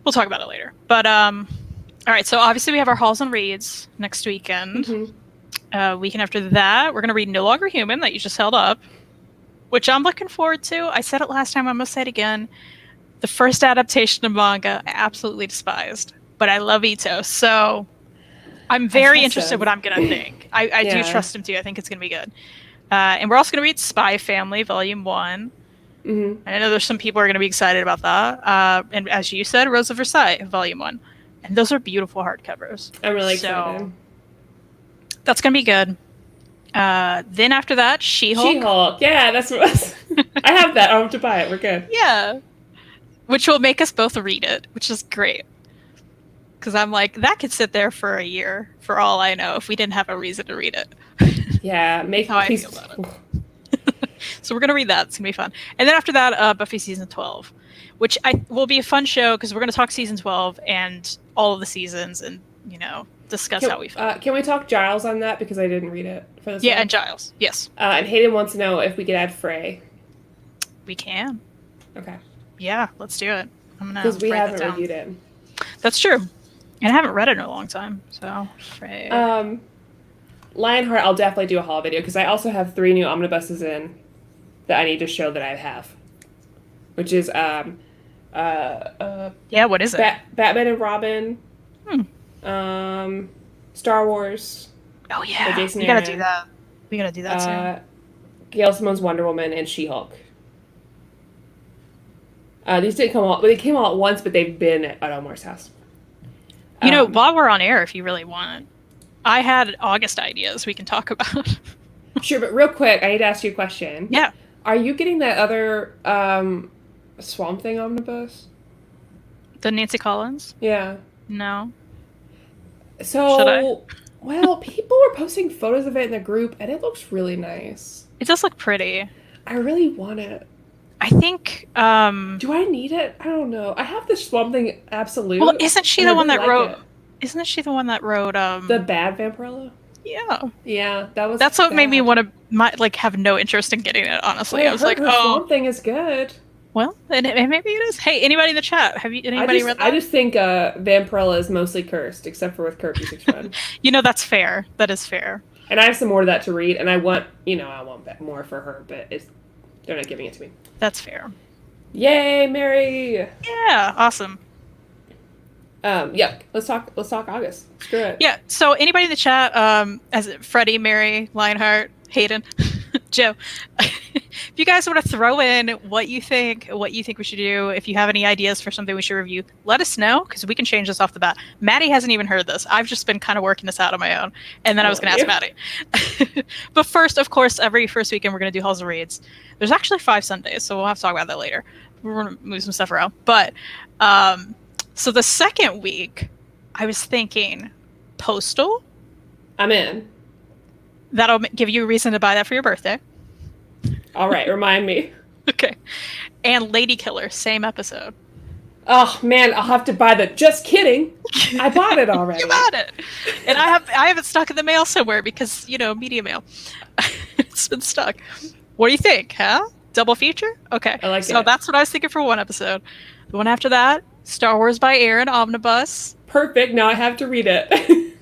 We'll talk about it later. But, all right, so obviously we have our Halls and Reads next weekend. Mm-hmm. Weekend after that, we're going to read No Longer Human, that you just held up, which I'm looking forward to. I said it last time, I'm going to say it again. The first adaptation of manga, I absolutely despised. But I love Ito, so I'm very interested in what I'm going to think. I do trust him, too. I think it's going to be good. And we're also going to read Spy Family, Volume 1. Mm-hmm. I know there's some people who are going to be excited about that. And as you said, Rose of Versailles, Volume 1. And those are beautiful hardcovers. I'm really excited. That's going to be good. Then after that, She-Hulk. She-Hulk. Yeah, that's what I have that. I don't have to buy it. We're good. Yeah. Which will make us both read it, which is great. Because I'm like, that could sit there for a year, for all I know, if we didn't have a reason to read it. Yeah, make how I feel about it. So we're going to read that. It's going to be fun. And then after that, Buffy Season 12, which will be a fun show, because we're going to talk Season 12 and all of the seasons and, discuss how we felt. Can we talk Giles on that, because I didn't read it for this one? And Giles, yes. And Hayden wants to know if we could add Frey. We can. Okay. Yeah, let's do it. I'm gonna because we haven't reviewed it. That's true, and I haven't read it in a long time. So, Frey. Lionheart, I'll definitely do a haul video because I also have 3 new omnibuses in that I need to show that I have, which is what is it? Batman and Robin, Star Wars. Oh yeah, Jason we gotta do that. We gotta do that soon. Gail Simone's Wonder Woman and She-Hulk. These didn't come all, but they came all at once, but they've been at Omar's house. You know, while we're on air, if you really want, I had August ideas we can talk about. Sure, but real quick, I need to ask you a question. Yeah. Are you getting that other Swamp Thing omnibus? The Nancy Collins? Yeah. No. So, should I? Well, people were posting photos of it in the group, and it looks really nice. It does look pretty. I really want it. I think. Do I need it? I don't know. I have the Swamp Thing Absolute. Well, isn't she the one that wrote? It. Isn't she the one that wrote? The Bad Vampirella? Yeah. Yeah, That's what made me want to have no interest in getting it. Honestly, Wait, I was like, the Swamp Thing is good. Well, and maybe it is. Hey, anybody in the chat? Have you anybody read that? I just think Vampirella is mostly cursed, except for with Kirby's friend. That's fair. That is fair. And I have some more of that to read, and I want more for her, but they're not giving it to me. That's fair. Yay, Mary! Yeah, awesome. Yeah, let's talk August. Screw it. Yeah, so anybody in the chat, as Freddie, Mary, Lionheart, Hayden, Joe, if you guys want to throw in what you think we should do, if you have any ideas for something we should review, let us know, because we can change this off the bat. Maddie hasn't even heard this. I've just been kind of working this out on my own, and then I was going to ask Maddie. But first, of course, every first weekend we're going to do Halls of Reads. There's actually 5 Sundays, so we'll have to talk about that later. We're going to move some stuff around. But, so the second week, I was thinking Postal. I'm in. That'll give you a reason to buy that for your birthday. All right, remind me. Okay. And Lady Killer, same episode. Oh man, I'll have to buy the. Just kidding. I bought it already. You bought it, and I have it stuck in the mail somewhere because media mail. It's been stuck. What do you think? Huh? Double feature? Okay. I like it. So that's what I was thinking for one episode. The one after that, Star Wars by Aaron Omnibus. Perfect. Now I have to read it.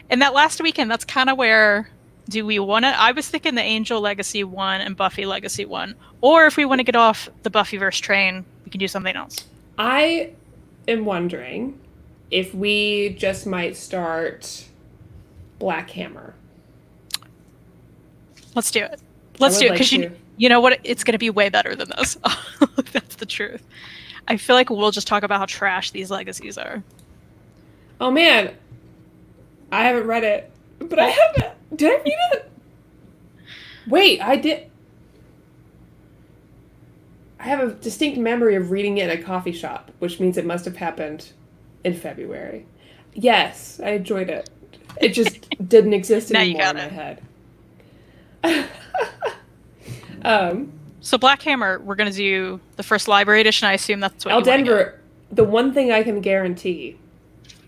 And that last weekend, that's kind of where. Do we want to? I was thinking the Angel Legacy 1 and Buffy Legacy 1. Or if we want to get off the Buffyverse train, we can do something else. I am wondering if we just might start Black Hammer. Let's do it. Let's do it, because you know what? It's going to be way better than this. That's the truth. I feel like we'll just talk about how trash these legacies are. Oh man, I haven't read it, but I haven't. Did I read it? Wait, I did. I have a distinct memory of reading it in a coffee shop, which means it must have happened in February. Yes, I enjoyed it. It just didn't exist anymore in my head. So Black Hammer, we're going to do the first library edition. I assume that's what Denver, the one thing I can guarantee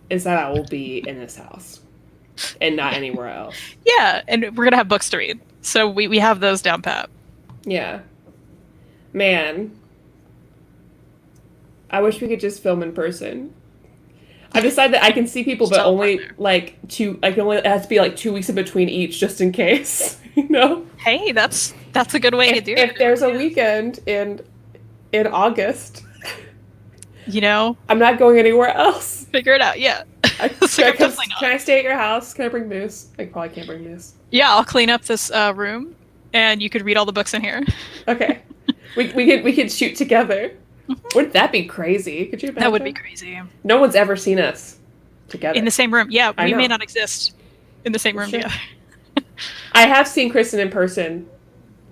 is that I will be in this house. And not anywhere else. Yeah, and we're gonna have books to read, so we have those down pat. Yeah, man, I wish we could just film in person. I decided that I can see people, but only it has to be 2 weeks in between each, just in case. Hey, that's a good way to do it. If there's a weekend in August, I'm not going anywhere else. Figure it out. Yeah. Can I stay at your house? Can I bring Moose? I probably can't bring Moose. Yeah, I'll clean up this room, and you could read all the books in here. Okay, we could shoot together. Mm-hmm. Wouldn't that be crazy? Could you imagine? That would be crazy. No one's ever seen us together in the same room. Yeah, we may not exist in the same room together. I have seen Kristen in person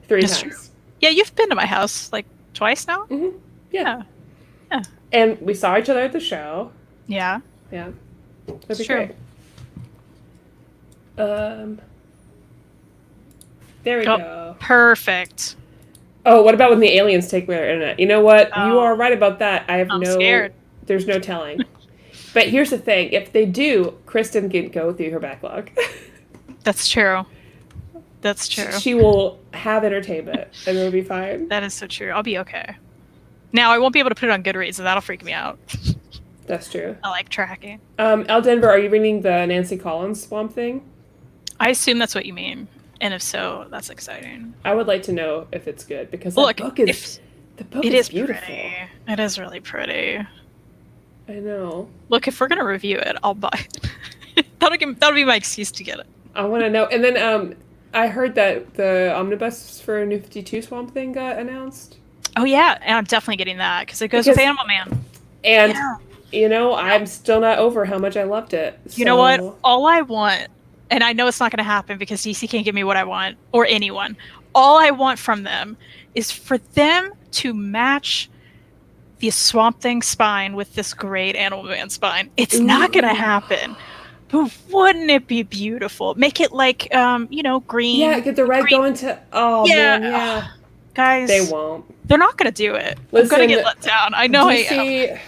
3 times. True. Yeah, you've been to my house twice now. Mm-hmm. Yeah. And we saw each other at the show. Yeah. Yeah. That'd be great. There we go. Perfect. Oh, what about when the aliens take away our internet? You know what? You are right about that. I'm scared. There's no telling. But here's the thing. If they do, Kristen can go through her backlog. That's true. That's true. She will have entertainment, and it'll be fine. That is so true. I'll be okay. Now, I won't be able to put it on Goodreads, and that'll freak me out. That's true. I like tracking. Elle Denver, are you reading the Nancy Collins Swamp Thing? I assume that's what you mean, and if so, that's exciting. I would like to know if it's good because Look, the book it is is beautiful. pretty. It is really pretty. I know. Look, if we're gonna review it, I'll buy it. That'll be my excuse to get it. I want to know. And then I heard that the omnibus for New 52 Swamp Thing got announced. Oh yeah, and I'm definitely getting that because it goes with Animal Man. And I'm still not over how much I loved it. So. You know what? All I want, and I know it's not going to happen because DC can't give me what I want, or anyone. All I want from them is for them to match the Swamp Thing spine with this great Animal Man spine. It's not going to happen. But wouldn't it be beautiful? Make it like, green. Yeah, get the red going to... Oh, man, yeah. Guys. They won't. They're not going to do it. Listen, I'm going to get let down. I know DC, I am.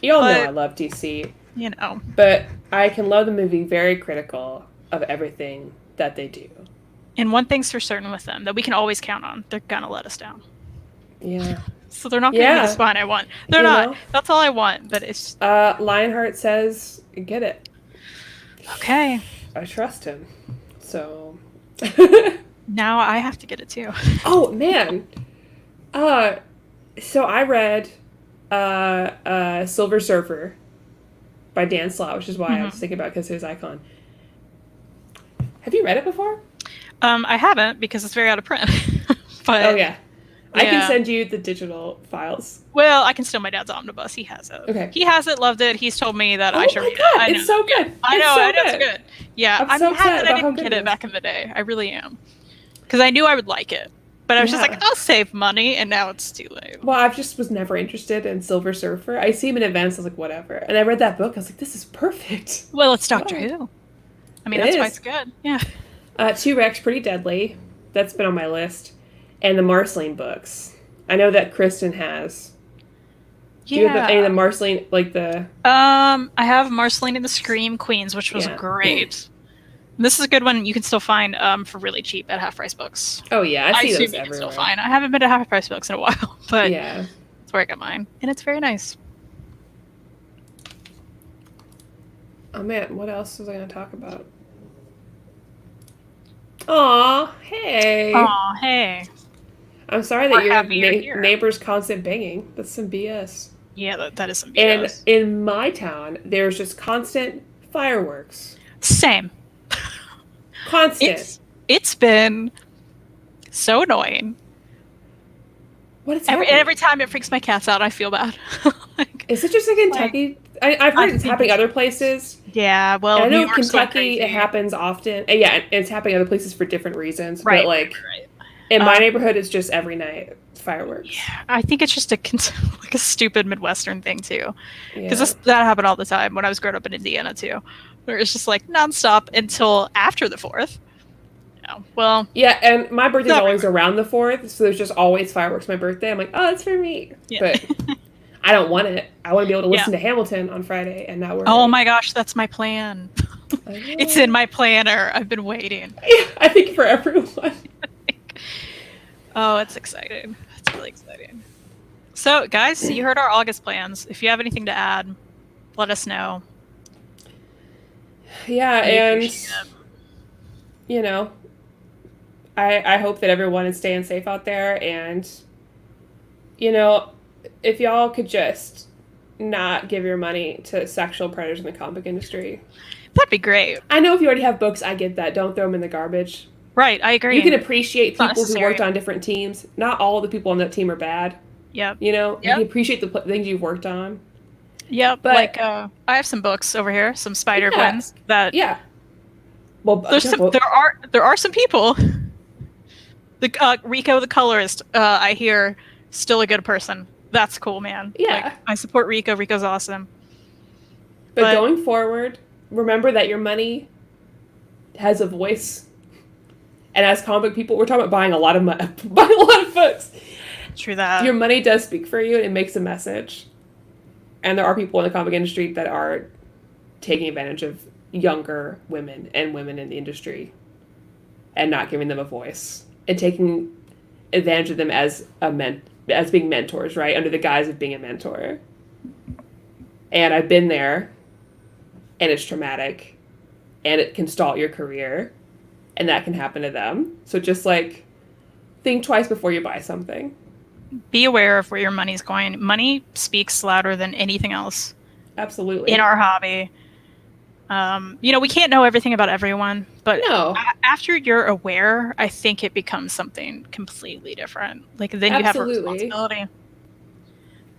You all know I love DC. You know. But I can love them and be very critical of everything that they do. And one thing's for certain with them, that we can always count on. They're going to let us down. Yeah. So they're not going to be the spine I want. They're not. That's all I want. But it's... Lionheart says, get it. Okay. I trust him. So... Now I have to get it too. Oh, man. So I read Silver Surfer by Dan Slott, which is why I was thinking about because his icon. Have you read it before? I haven't because it's very out of print. But oh, yeah. I can send you the digital files. Well, I can steal my dad's omnibus. He has it. Okay. He has it, loved it. He's told me that I should read it. It's so good. I know it's good. Yeah, I'm so happy that I didn't get it back in the day. I really am. Because I knew I would like it. But I was just like, I'll save money, and now it's too late. Well, I just was never interested in Silver Surfer. I see him in events, I was like, whatever. And I read that book, I was like, this is perfect. Well, it's Doctor Who. I mean, that's why it's good. Yeah. T-Rex, Pretty Deadly. That's been on my list. And the Marceline books. I know that Kristen has. Do you have any of the Marceline, like the... I have Marceline and the Scream Queens, which was great. This is a good one you can still find for really cheap at Half Price Books. Oh, yeah. I see those everywhere. Still find. I haven't been to Half Price Books in a while, but that's where I got mine. And it's very nice. Oh, man. What else was I going to talk about? Aw, hey. Aw, hey. I'm sorry that your neighbor's constant banging. That's some BS. Yeah, that is some BS. And in my town, there's just constant fireworks. Same. Constant. It's been so annoying. What is every time it freaks my cats out, I feel bad. Is it just in Kentucky? I've heard it's happening other places. Yeah, well, I know Kentucky it happens often. Yeah, it's happening other places for different reasons. Right. But in my neighborhood, it's just every night fireworks. Yeah, I think it's just a stupid Midwestern thing too. Because that happened all the time when I was growing up in Indiana too. Where it's just nonstop until after the 4th. Well. Yeah, and my birthday's always around the 4th, so there's just always fireworks my birthday. I'm like, oh, it's for me. Yeah. But I don't want it. I want to be able to listen to Hamilton on Friday and not worry. Oh my gosh, that's my plan. It's in my planner. I've been waiting. Yeah, I think for everyone. Oh, it's exciting. It's really exciting. So, guys, you heard our August plans. If you have anything to add, let us know. Yeah, and I hope that everyone is staying safe out there, and if y'all could just not give your money to sexual predators in the comic book industry, that'd be great. I know if you already have books, I get that. Don't throw them in the garbage. Right, I agree. You can appreciate people who worked on different teams. Not all the people on that team are bad. Yep. You can appreciate the things you've worked on. Yeah, but I have some books over here, some Spider Gwens that. Yeah. Well, there are some people. The Rico, the colorist, I hear, still a good person. That's cool, man. Yeah, I support Rico. Rico's awesome. But going forward, remember that your money has a voice. And as comic book people, we're talking about buying a lot of books. True that. Your money does speak for you, and it makes a message. And there are people in the comic industry that are taking advantage of younger women and women in the industry and not giving them a voice and taking advantage of them as being mentors, right? Under the guise of being a mentor. And I've been there, and it's traumatic. and it can stall your career, and that can happen to them. So just like think twice before you buy something. Be aware of where your money's going. Money speaks louder than anything else. Absolutely. In our hobby. We can't know everything about everyone, but no. After you're aware, I think it becomes something completely different. Like then you have a responsibility.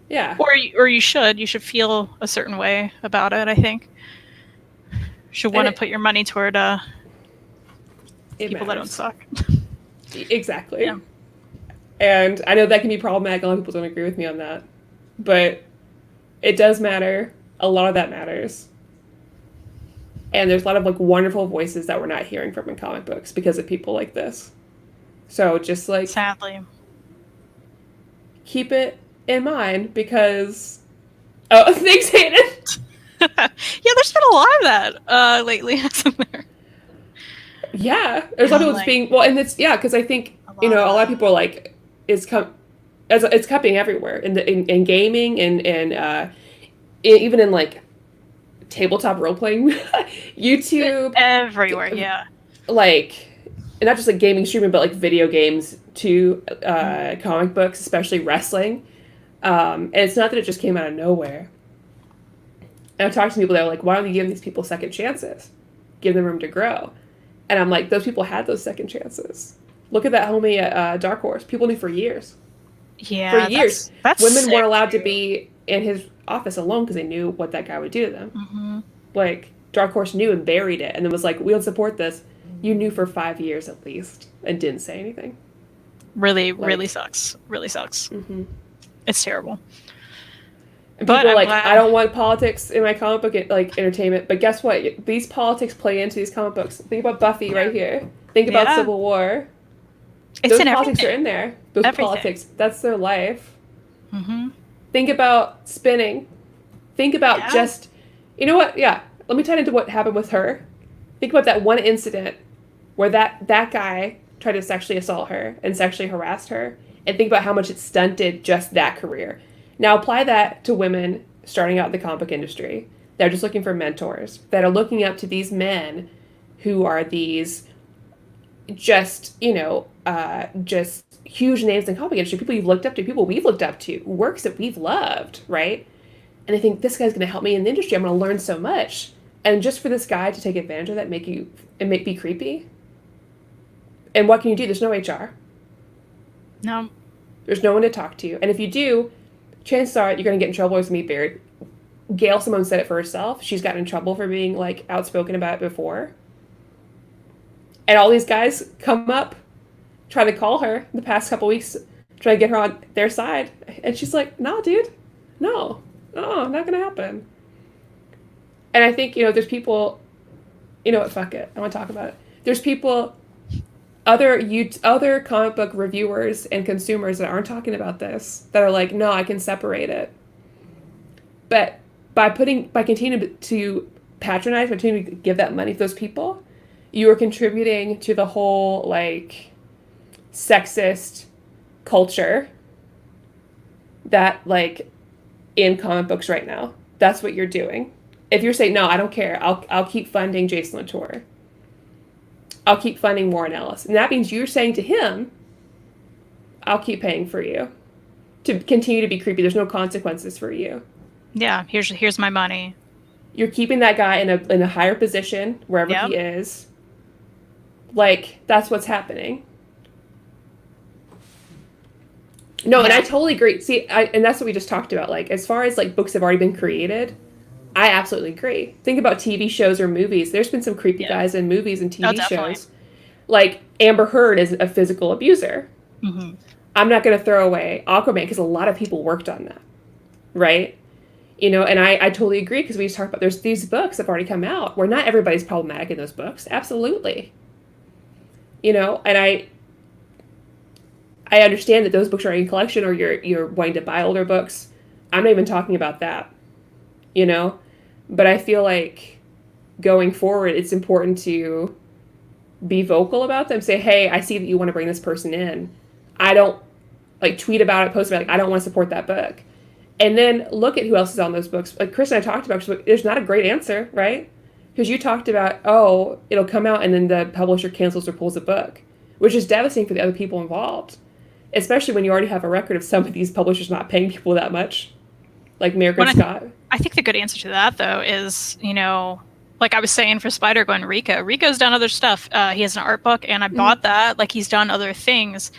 Yeah. Or you should feel a certain way about it, I think. You should want to put your money toward people that don't suck. Exactly. Yeah. And I know that can be problematic. A lot of people don't agree with me on that. But it does matter. A lot of that matters. And there's a lot of like wonderful voices that we're not hearing from in comic books because of people like this. So just like sadly, keep it in mind because thanks, Hayden. Yeah, there's been a lot of that lately, hasn't there? Yeah, there's a lot of people being and it's because I think a lot of people are like it's cupping everywhere in gaming and even in like tabletop role playing, YouTube, everywhere. Yeah, like and not just like gaming streaming, but like video games too, comic books, especially wrestling. And it's not that it just came out of nowhere. And I've talked to people that are like, why don't we give these people second chances? Give them room to grow. And I'm like, those people had those second chances. Look at that homie at Dark Horse. People knew for years. Yeah, for years. That's women weren't allowed to be in his office alone because they knew what that guy would do to them. Mm-hmm. Like, Dark Horse knew and buried it and then was like, we don't support this. You knew for 5 years at least and didn't say anything. Really sucks. Really sucks. Mm-hmm. It's terrible. And people are like, I don't want politics in my comic book, like, entertainment. But guess what? These politics play into these comic books. Think about Buffy right here. Think about Civil War. Those politics are in there. Those politics. That's their life. Mm-hmm. Think about spinning. Think about just... You know what? Yeah. Let me tie into what happened with her. Think about that one incident where that guy tried to sexually assault her and sexually harassed her. And think about how much it stunted just that career. Now apply that to women starting out in the comic book industry. They're just looking for mentors. That are looking up to these men who are these just huge names in the comic book industry. People you've looked up to, people we've looked up to, works that we've loved, right? And I think this guy's going to help me in the industry. I'm going to learn so much. And just for this guy to take advantage of that, be creepy. And what can you do? There's no HR. No. There's no one to talk to. And if you do, chances are you're going to get in trouble with me, Baird. Gail Simone said it for herself. She's gotten in trouble for being like outspoken about it before. And all these guys come up, try to call her the past couple weeks, try to get her on their side. And she's like, nah, dude. No, not going to happen. And I think, there's people, fuck it. I want to talk about it. There's people, other comic book reviewers and consumers that aren't talking about this, that are like, no, I can separate it. But by continuing to patronize, by continuing to give that money to those people, you are contributing to the whole, like, sexist culture that, like, in comic books right now. That's what you're doing. If you're saying, no, I don't care, I'll keep funding Jason Latour. I'll keep funding Warren Ellis. And that means you're saying to him, I'll keep paying for you to continue to be creepy. There's no consequences for you. Yeah, here's my money. You're keeping that guy in a higher position wherever he is. Like, that's what's happening. No, and I totally agree. See, and that's what we just talked about. Like, as far as, like, books have already been created, I absolutely agree. Think about TV shows or movies. There's been some creepy guys in movies and TV shows. Like, Amber Heard is a physical abuser. Mm-hmm. I'm not going to throw away Aquaman because a lot of people worked on that. Right? And I totally agree because we just talked about there's these books that have already come out where not everybody's problematic in those books. Absolutely. And I understand that those books are in collection or you're wanting to buy older books. I'm not even talking about that. But I feel like going forward, it's important to be vocal about them. Say, hey, I see that you want to bring this person in. I don't, like, tweet about it, post about it. Like, I don't want to support that book. And then look at who else is on those books. Like Chris and I talked about, there's not a great answer, right? Because you talked about, oh, it'll come out and then the publisher cancels or pulls a book, which is devastating for the other people involved, especially when you already have a record of some of these publishers not paying people that much, like Margaret Scott. I think the good answer to that, though, is, like I was saying for Spider-Gwen, Rico's done other stuff. He has an art book, and I bought that. Like, he's done other things.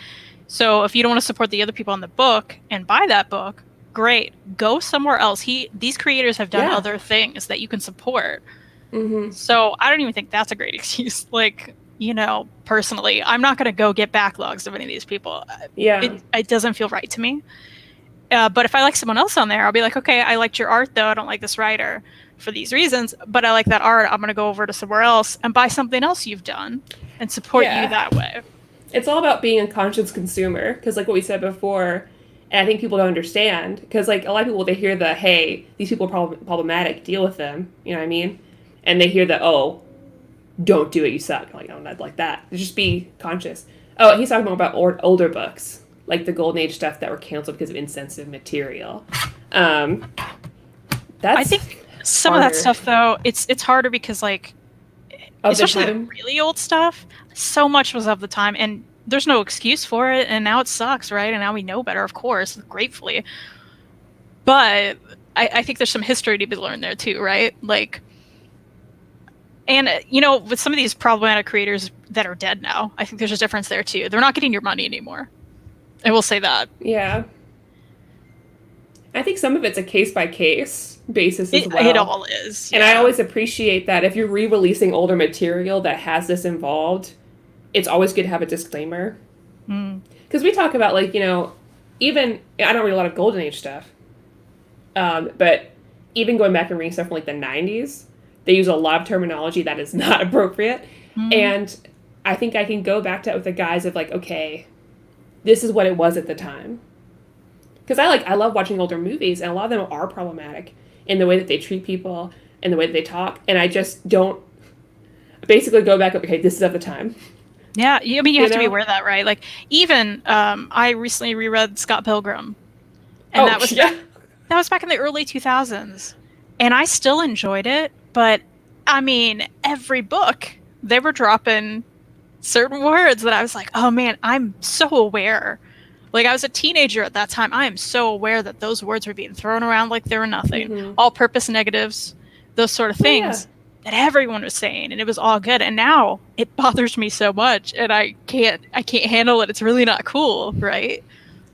So if you don't want to support the other people in the book and buy that book, great. Go somewhere else. These creators have done other things that you can support. So I don't even think that's a great excuse. Like, personally, I'm not going to go get backlogs of any of these people. Yeah. It doesn't feel right to me. But if I like someone else on there, I'll be like, okay, I liked your art, though. I don't like this writer for these reasons, but I like that art. I'm going to go over to somewhere else and buy something else you've done and support you that way. It's all about being a conscious consumer, because like what we said before, and I think people don't understand, because like a lot of people, they hear the, hey, these people are problematic, deal with them, you know what I mean? And they hear the, oh, don't do it, you suck. Like, oh, not like that. Just be conscious. Oh, he's talking more about older books, like the Golden Age stuff that were canceled because of insensitive material. I think some of that stuff, though, it's harder because, like, especially the really old stuff, so much was of the time, and there's no excuse for it, and now it sucks, right? And now we know better, of course, gratefully. But I think there's some history to be learned there, too, right? Like, and, with some of these problematic creators that are dead now, I think there's a difference there, too. They're not getting your money anymore. I will say that. Yeah. I think some of it's a case-by-case basis as well. It all is. Yeah. And I always appreciate that if you're re-releasing older material that has this involved, it's always good to have a disclaimer. Because we talk about, like, even, I don't read a lot of Golden Age stuff, but even going back and reading stuff from, like, the 90s, they use a lot of terminology that is not appropriate. And I think I can go back to that with the guise of, like, okay, this is what it was at the time. Because I love watching older movies, and a lot of them are problematic in the way that they treat people and the way that they talk, and I just don't basically go back, okay, this is at the time. Yeah, I mean, you have to be aware of that, right? Like, even I recently reread Scott Pilgrim, and that was back in the early 2000s, and I still enjoyed it. But I mean, every book they were dropping certain words that I was like, oh man, I'm so aware. Like, I was a teenager at that time. I am so aware that those words were being thrown around like they were nothing. All-purpose negatives, those sort of things that everyone was saying, and it was all good. And now it bothers me so much, and I can't handle it. It's really not cool, right?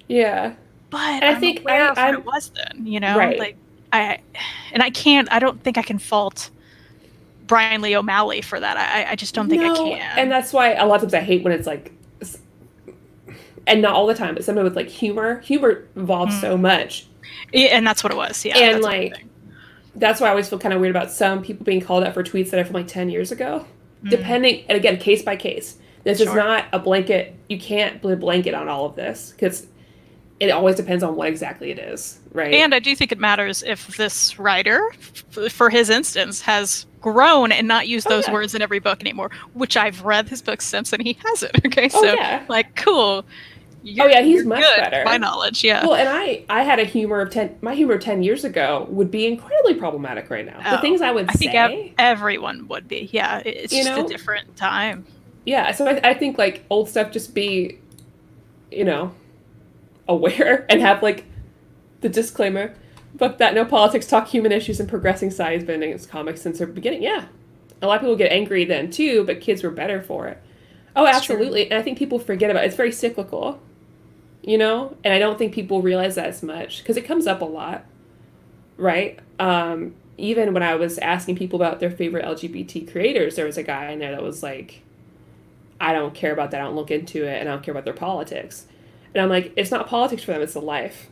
Yeah. But I think aware of what it was then, Right. Like, I don't think I can fault Brian Lee O'Malley for that. I just don't think I can. And that's why a lot of times I hate when it's like, and not all the time, but sometimes with like humor involves so much. Yeah, and that's what it was. Yeah. And like, that's why I always feel kind of weird about some people being called out for tweets that are from like 10 years ago. Depending, and again, case by case. This is not a blanket. You can't put a blanket on all of this, because it always depends on what exactly it is, right? And I do think it matters if this writer, for his instance, has grown and not used those words in every book anymore, which I've read his books since, and he hasn't. Okay, so like, cool. He's much better. My knowledge, Well, and I had a humor of 10 years ago would be incredibly problematic right now. The things I would say. I think everyone would be. Yeah, it's just a different time. Yeah, so I think like old stuff, just be, aware and have like the disclaimer, fuck that, no politics, talk human issues and progressing science been in its comics since the beginning. Yeah, a lot of people get angry then too, but kids were better for it. Oh, absolutely. And I think people forget about it. It's very cyclical, and I don't think people realize that as much, because it comes up a lot, right? Even when I was asking people about their favorite LGBT creators, there was a guy in there that was like, I don't care about that, I don't look into it, and I don't care about their politics. And I'm like, it's not politics for them, it's a life.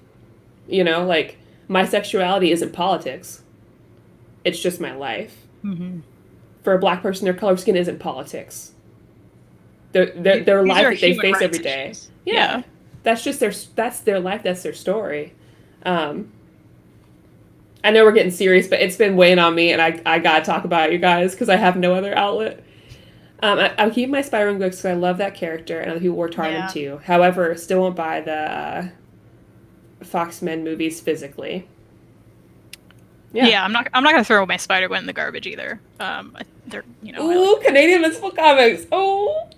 Like, my sexuality isn't politics. It's just my life. For a black person, their color of skin isn't politics. Their life that they face every day. Yeah. That's just that's their life, that's their story. I know we're getting serious, but it's been weighing on me, and I gotta talk about it, you guys, because I have no other outlet. I'll keep my Spider-Man books because I love that character, and other people worked hard on too. However, still won't buy the Fox Men movies physically. Yeah, I'm not gonna throw my Spider-Gwen in the garbage either. They're Ooh, Canadian Invincible Comics. Oh,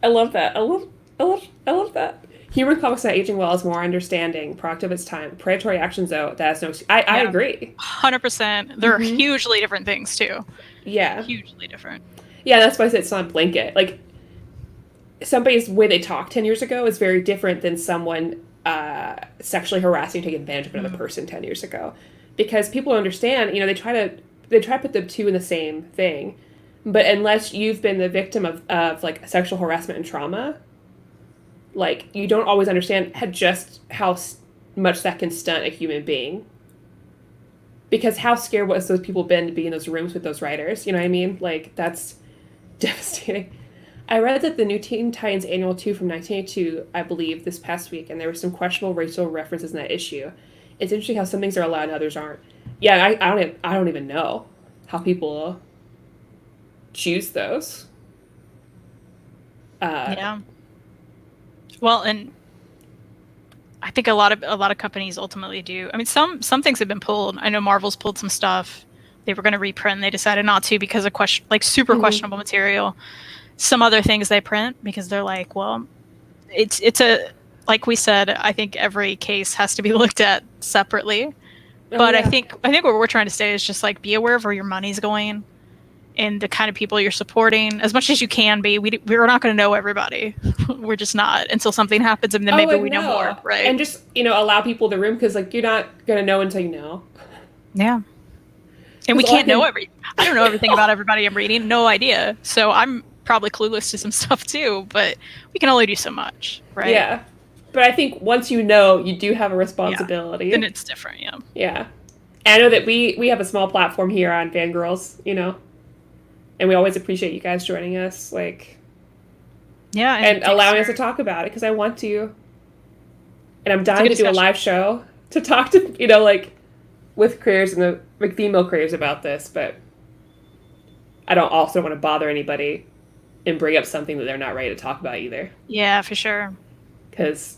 I love that. I love that. Humor comics not aging well is more understanding, product of its time. Predatory actions, though, that has no. I agree. 100%. They're hugely different things too. Yeah. Hugely different. Yeah, that's why I said it's not a blanket. Like, somebody's way they talked 10 years ago is very different than someone sexually harassing, taking advantage of another person 10 years ago. Because people understand, they try to put the two in the same thing. But unless you've been the victim of like sexual harassment and trauma, like, you don't always understand just how much that can stunt a human being. Because how scared was those people been to be in those rooms with those writers? You know what I mean? Like, that's devastating. I read that the new Teen Titans Annual 2 from 1982, I believe, this past week, and there were some questionable racial references in that issue. It's interesting how some things are allowed and others aren't. Yeah, I don't even know how people choose those. Yeah. Well, and I think a lot of companies ultimately do. I mean, some things have been pulled. I know Marvel's pulled some stuff. They were going to reprint. They decided not to because of super questionable material. Some other things they print because they're like, well, it's a, like we said, I think every case has to be looked at separately. But yeah. I think what we're trying to say is just like, be aware of where your money's going and the kind of people you're supporting as much as you can be. We're not going to know everybody. We're just not until something happens, and then maybe we know more, right? And just, allow people the room, because like, you're not going to know until you know. Yeah. And we can't know I don't know everything about everybody I'm reading. No idea. So I'm probably clueless to some stuff too, but we can only do so much, right? Yeah. But I think once you know, you do have a responsibility. Yeah. Then it's different, yeah. Yeah. And I know that we have a small platform here on Fangirlz, and we always appreciate you guys joining us, like, yeah, and allowing us to talk about it, because I want to. And I'm dying to do a live show to talk to, like, with creators and the female creators about this, but I don't also want to bother anybody and bring up something that they're not ready to talk about either. Yeah, for sure. Because,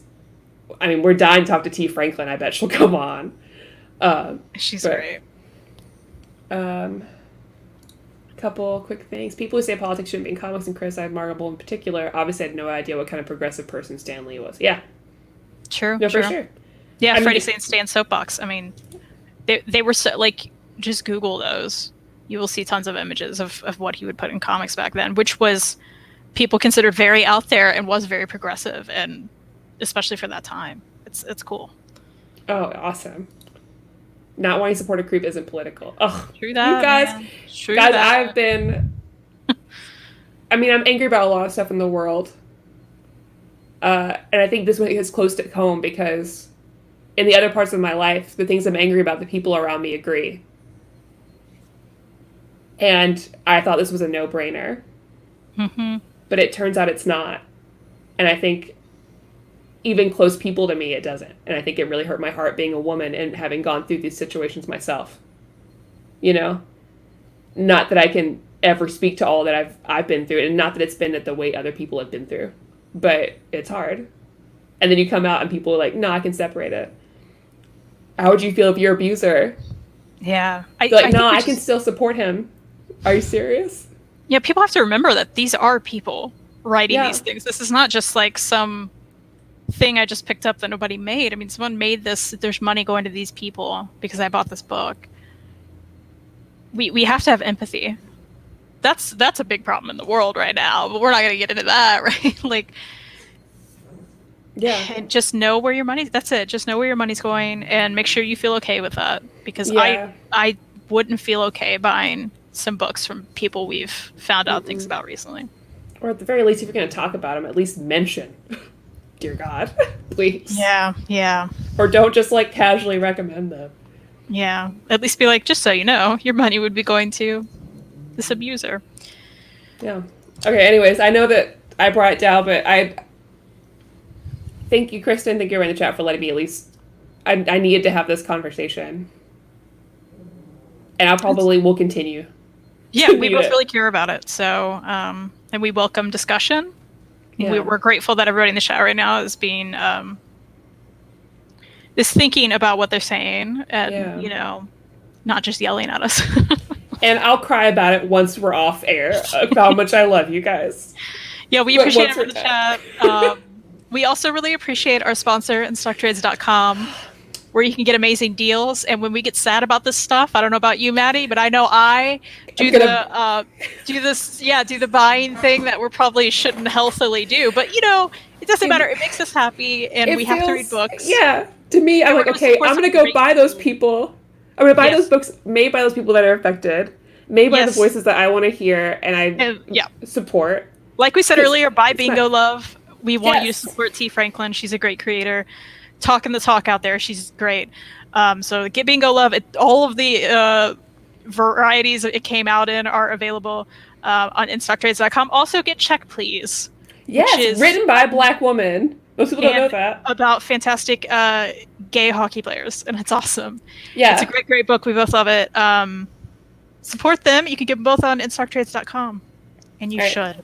I mean, we're dying to talk to T. Franklin. I bet she'll come on. She's great. Couple quick things. People who say politics shouldn't be in comics and criticize Marvel in particular obviously had no idea what kind of progressive person Stan Lee was. Yeah. True. No, for sure. Yeah, Freddie saying Stan Soapbox. I mean, they were so, like, just Google those. You will see tons of images of what he would put in comics back then, which was people considered very out there and was very progressive, and especially for that time. It's cool. Oh, awesome. Not wanting to support a creep isn't political. Oh, true that, you guys, I've been. I'm angry about a lot of stuff in the world, and I think this one hits close to home because, in the other parts of my life, the things I'm angry about, the people around me agree, and I thought this was a no-brainer, but it turns out it's not, and I think, even close people to me, it doesn't. And I think it really hurt my heart being a woman and having gone through these situations myself. Not that I can ever speak to all that I've been through, and not that it's been at the weight other people have been through, but it's hard. And then you come out and people are like, no, I can separate it. How would you feel if your abuser? Yeah. I can still support him. Are you serious? Yeah, people have to remember that these are people writing these things. This is not just like some thing I just picked up that nobody made. I mean, someone made this. There's money going to these people because I bought this book. We have to have empathy. That's a big problem in the world right now, but we're not going to get into that, right? Like, yeah. And just know where your money. That's it. Just know where your money's going, and make sure you feel okay with that. Because I wouldn't feel okay buying some books from people we've found out things about recently. Or at the very least, if you're going to talk about them, at least mention. Dear God, please. Yeah. Or don't just like casually recommend them. Yeah, at least be like, just so you know, your money would be going to this abuser. Yeah. Okay, anyways, I know that I brought it down, but I thank you, Kristen. Thank you in the chat for letting me at least, I needed to have this conversation. And I probably will continue. Yeah, we both really care about it. So, and we welcome discussion. Yeah. We're grateful that everybody in the chat right now is being is thinking about what they're saying, and not just yelling at us. And I'll cry about it once we're off air, about how much I love you guys. Yeah, we appreciate it for the chat. We also really appreciate our sponsor, InStockTrades.com, where you can get amazing deals. And when we get sad about this stuff, I don't know about you, Maddie, but I know I do the buying thing that we probably shouldn't healthily do. But it doesn't matter. It makes us happy, and we have to read books. Yeah, to me, I'm like, okay, I'm gonna go buy those people. I'm gonna buy those books made by those people that are affected, made by the voices that I want to hear, and I support. Like we said earlier, buy Bingo Love. We want you to support T. Franklin. She's a great creator. Talking the talk out there. She's great. So get Bingo Love. All of the varieties it came out in are available on InStockTrades.com. Also get Check Please. Yes, which is written by a Black woman. Most people don't know that. About fantastic gay hockey players, and it's awesome. Yeah. It's a great, great book. We both love it. Support them. You can get them both on InStockTrades.com. And you should.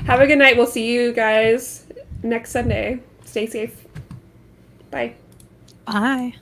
Have a good night. We'll see you guys next Sunday. Stay safe. Bye. Bye.